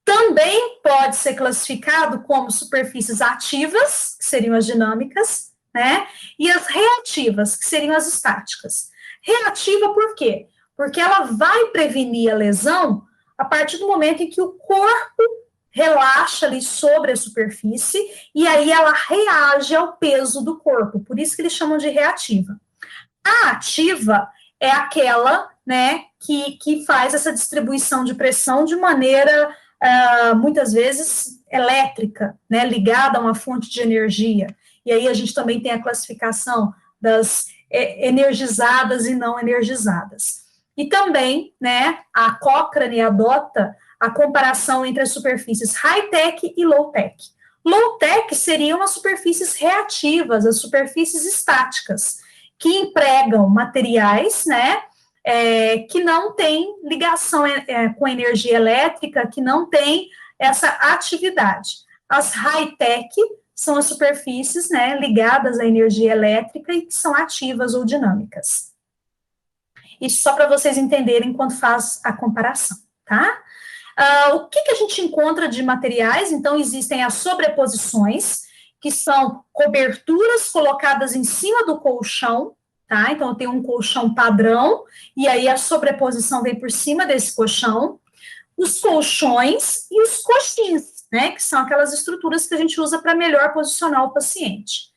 Também pode ser classificado como superfícies ativas, que seriam as dinâmicas, né, e as reativas, que seriam as estáticas. Reativa por quê? Porque ela vai prevenir a lesão a partir do momento em que o corpo relaxa ali sobre a superfície, e aí ela reage ao peso do corpo, por isso que eles chamam de reativa. A ativa é aquela, né, que faz essa distribuição de pressão de maneira, muitas vezes, elétrica, né, ligada a uma fonte de energia. E aí a gente também tem a classificação das energizadas e não energizadas. E também, né, a Cochrane adota a comparação entre as superfícies high-tech e low-tech. Low-tech seriam as superfícies reativas, as superfícies estáticas, que empregam materiais, né, que não têm ligação com energia elétrica, que não têm essa atividade. As high-tech são as superfícies, né, ligadas à energia elétrica e que são ativas ou dinâmicas. Isso só para vocês entenderem quando faz a comparação, tá? O que a gente encontra de materiais? Então, existem as sobreposições, que são coberturas colocadas em cima do colchão, tá? Então, eu tenho um colchão padrão, e aí a sobreposição vem por cima desse colchão. Os colchões e os coxins, né? Que são aquelas estruturas que a gente usa para melhor posicionar o paciente.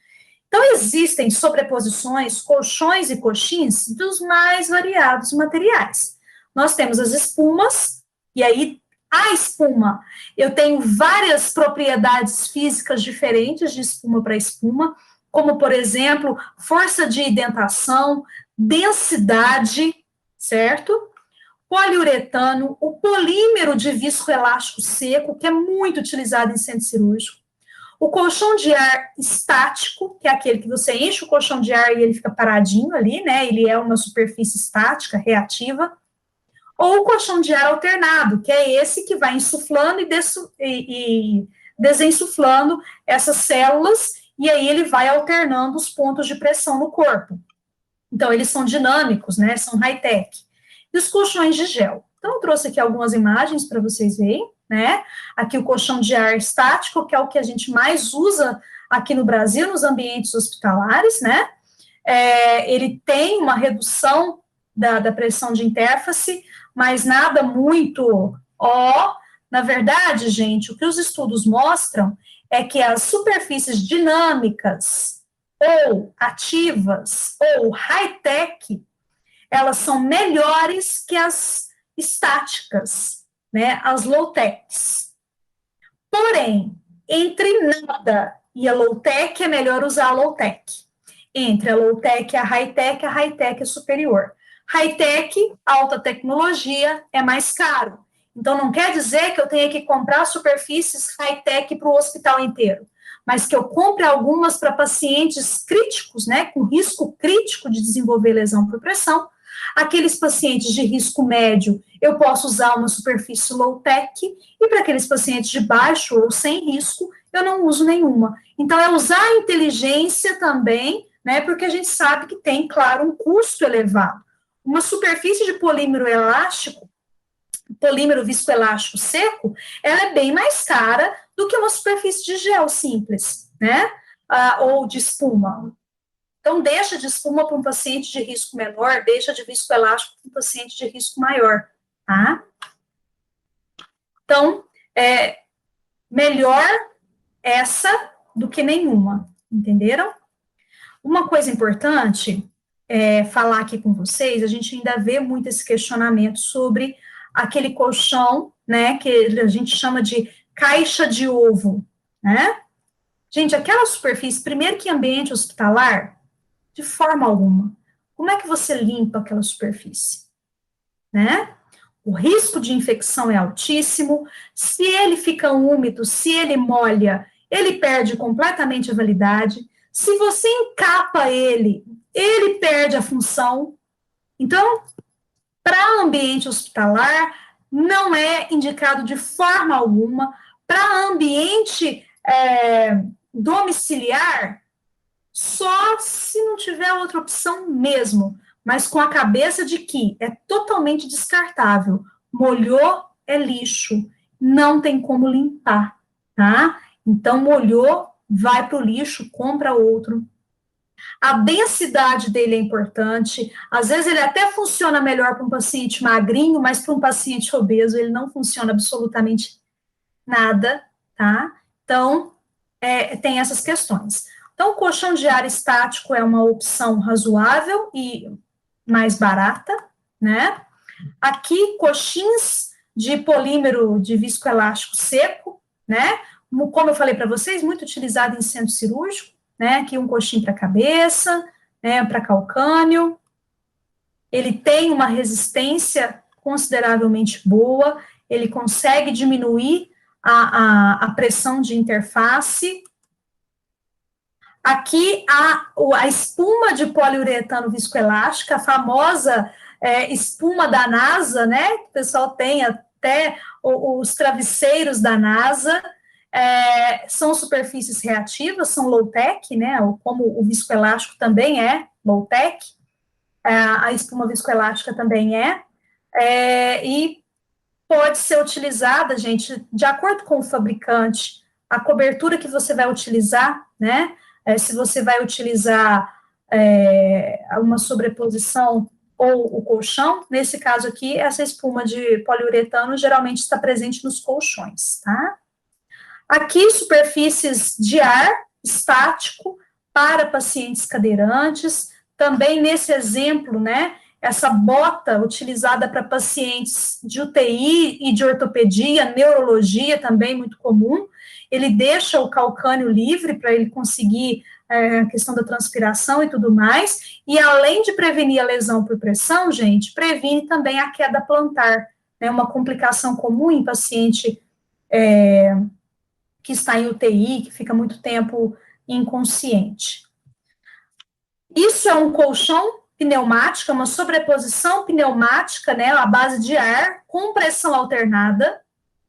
Então, existem sobreposições, colchões e coxins dos mais variados materiais. Nós temos as espumas, e aí a espuma, eu tenho várias propriedades físicas diferentes de espuma para espuma, como, por exemplo, força de indentação, densidade, certo? Poliuretano, o polímero de viscoelástico seco, que é muito utilizado em centro cirúrgico, O colchão de ar estático, que é aquele que você enche o colchão de ar e ele fica paradinho ali, né? Ele é uma superfície estática, reativa. Ou o colchão de ar alternado, que é esse que vai insuflando e desinsuflando essas células, e aí ele vai alternando os pontos de pressão no corpo. Então, eles são dinâmicos, né? São high-tech. E os colchões de gel. Então, eu trouxe aqui algumas imagens para vocês verem, né? Aqui o colchão de ar estático, que é o que a gente mais usa aqui no Brasil, nos ambientes hospitalares, né? Ele tem uma redução da pressão de interface, mas nada muito Na verdade, gente, o que os estudos mostram é que as superfícies dinâmicas ou ativas ou high-tech, elas são melhores que as estáticas, né, as low-techs. Porém, entre nada e a low-tech, é melhor usar a low-tech. Entre a low-tech e a high-tech é superior. High-tech, alta tecnologia, é mais caro. Então, não quer dizer que eu tenha que comprar superfícies high-tech para o hospital inteiro, mas que eu compre algumas para pacientes críticos, né, com risco crítico de desenvolver lesão por pressão. Aqueles pacientes de risco médio, eu posso usar uma superfície low-tech, e para aqueles pacientes de baixo ou sem risco, eu não uso nenhuma. Então, é usar a inteligência também, né, porque a gente sabe que tem, claro, um custo elevado. Uma superfície de polímero elástico, polímero viscoelástico seco, ela é bem mais cara do que uma superfície de gel simples, né, ou de espuma. Então, deixa de espuma para um paciente de risco menor, deixa de viscoelástico para um paciente de risco maior, tá? Então, melhor essa do que nenhuma, entenderam? Uma coisa importante falar aqui com vocês, a gente ainda vê muito esse questionamento sobre aquele colchão, né, que a gente chama de caixa de ovo, né? Gente, aquela superfície, primeiro que ambiente hospitalar, de forma alguma. Como é que você limpa aquela superfície? Né? O risco de infecção é altíssimo. Se ele fica úmido, se ele molha, ele perde completamente a validade. Se você encapa ele, ele perde a função. Então, para ambiente hospitalar, não é indicado de forma alguma. Para ambiente domiciliar, só se não tiver outra opção mesmo, mas com a cabeça de que é totalmente descartável. Molhou, é lixo, não tem como limpar, tá? Então, molhou, vai para o lixo, compra outro. A densidade dele é importante, às vezes ele até funciona melhor para um paciente magrinho, mas para um paciente obeso ele não funciona absolutamente nada, tá? Então, tem essas questões. Então, o colchão de ar estático é uma opção razoável e mais barata, né? Aqui, coxins de polímero de viscoelástico seco, né? Como eu falei para vocês, muito utilizado em centro cirúrgico, né? Aqui um coxim para cabeça, né? Para calcânio. Ele tem uma resistência consideravelmente boa, ele consegue diminuir a pressão de interface. Aqui, a espuma de poliuretano viscoelástica, a famosa espuma da NASA, né? O pessoal tem até os travesseiros da NASA, são superfícies reativas, são low-tech, né? Como o viscoelástico também é low-tech, a espuma viscoelástica também e pode ser utilizada, gente, de acordo com o fabricante, a cobertura que você vai utilizar, né? Se você vai utilizar uma sobreposição ou o colchão, nesse caso aqui, essa espuma de poliuretano geralmente está presente nos colchões, tá? Aqui, superfícies de ar estático para pacientes cadeirantes, também nesse exemplo, né, essa bota utilizada para pacientes de UTI e de ortopedia, neurologia também muito comum, ele deixa o calcânio livre para ele conseguir a questão da transpiração e tudo mais, e além de prevenir a lesão por pressão, gente, previne também a queda plantar, né, uma complicação comum em paciente que está em UTI, que fica muito tempo inconsciente. Isso é um colchão pneumático, é uma sobreposição pneumática, né, à base de ar, com pressão alternada.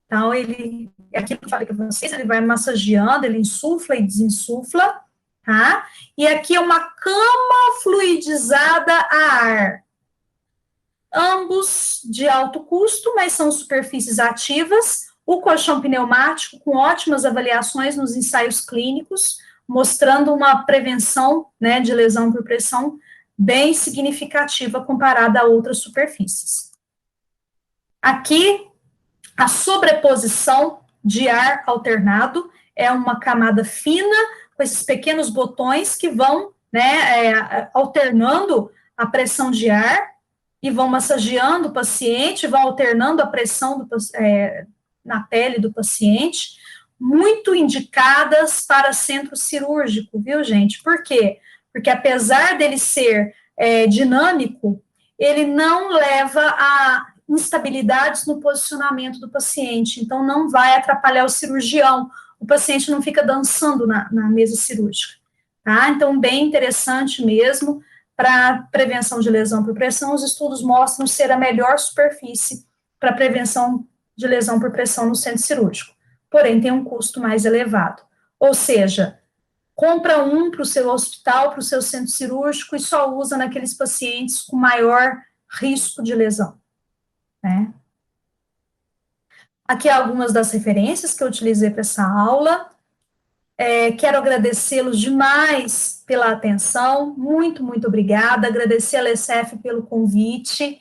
Então, ele, aqui eu falei para vocês, ele vai massageando, ele insufla e desinsufla, tá? E aqui é uma cama fluidizada a ar. Ambos de alto custo, mas são superfícies ativas. O colchão pneumático com ótimas avaliações nos ensaios clínicos, mostrando uma prevenção, né, de lesão por pressão bem significativa comparada a outras superfícies. Aqui, a sobreposição de ar alternado é uma camada fina, com esses pequenos botões que vão, né, alternando a pressão de ar e vão massageando o paciente, vão alternando a pressão na pele do paciente, muito indicadas para centro cirúrgico, viu, gente? Por quê? Porque apesar dele ser dinâmico, ele não leva a instabilidades no posicionamento do paciente, então não vai atrapalhar o cirurgião, o paciente não fica dançando na mesa cirúrgica, tá? Então, bem interessante mesmo, para prevenção de lesão por pressão, os estudos mostram ser a melhor superfície para prevenção de lesão por pressão no centro cirúrgico, porém tem um custo mais elevado, ou seja, compra um para o seu hospital, para o seu centro cirúrgico e só usa naqueles pacientes com maior risco de lesão, né? Aqui algumas das referências que eu utilizei para essa aula. Quero agradecê-los demais pela atenção, muito, muito obrigada, agradecer a LECEF pelo convite,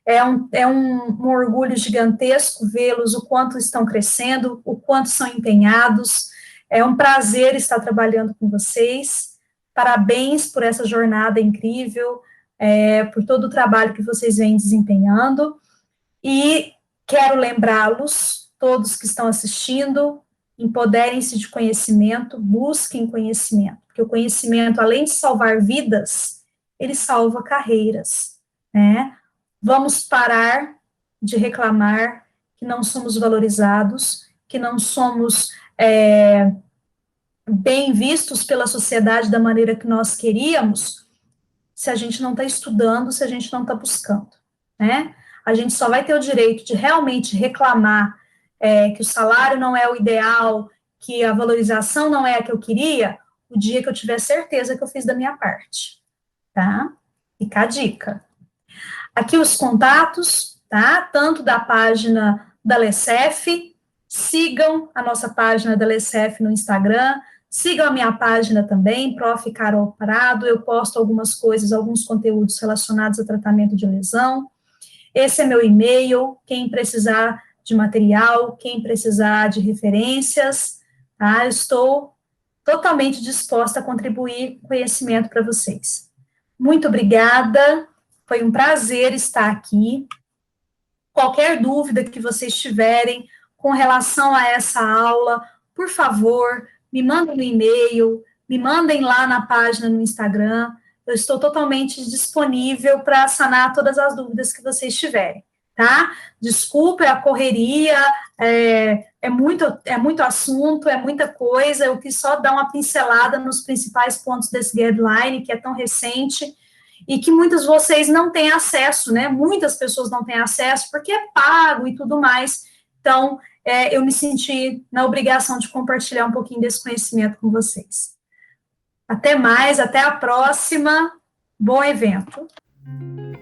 é um orgulho gigantesco vê-los, o quanto estão crescendo, o quanto são empenhados, é um prazer estar trabalhando com vocês, parabéns por essa jornada incrível, por todo o trabalho que vocês vêm desempenhando, e quero lembrá-los, todos que estão assistindo, empoderem-se de conhecimento, busquem conhecimento, porque o conhecimento, além de salvar vidas, ele salva carreiras, né? Vamos parar de reclamar que não somos valorizados, que não somos bem vistos pela sociedade da maneira que nós queríamos, se a gente não está estudando, se a gente não está buscando, né? A gente só vai ter o direito de realmente reclamar que o salário não é o ideal, que a valorização não é a que eu queria, o dia que eu tiver certeza que eu fiz da minha parte, tá? Fica a dica. Aqui os contatos, tá? Tanto da página da LECEF, sigam a nossa página da LECEF no Instagram, sigam a minha página também, Prof. Carol Prado, eu posto algumas coisas, alguns conteúdos relacionados a tratamento de lesão. Esse é meu e-mail, quem precisar de material, quem precisar de referências, tá? Eu estou totalmente disposta a contribuir com conhecimento para vocês. Muito obrigada, foi um prazer estar aqui. Qualquer dúvida que vocês tiverem com relação a essa aula, por favor, me mandem no e-mail, me mandem lá na página no Instagram, eu estou totalmente disponível para sanar todas as dúvidas que vocês tiverem. Tá? Desculpa, a correria, é muito assunto, é muita coisa, eu quis só dar uma pincelada nos principais pontos desse guideline, que é tão recente, e que muitos de vocês não têm acesso, né? Muitas pessoas não têm acesso, porque é pago e tudo mais, então, eu me senti na obrigação de compartilhar um pouquinho desse conhecimento com vocês. Até mais, até a próxima, bom evento!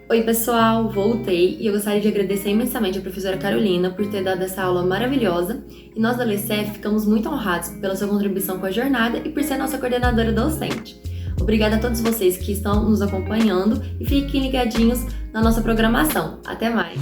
Oi pessoal, voltei e eu gostaria de agradecer imensamente a professora Carolina por ter dado essa aula maravilhosa e nós da LECEF ficamos muito honrados pela sua contribuição com a jornada e por ser nossa coordenadora docente. Obrigada a todos vocês que estão nos acompanhando e fiquem ligadinhos na nossa programação. Até mais!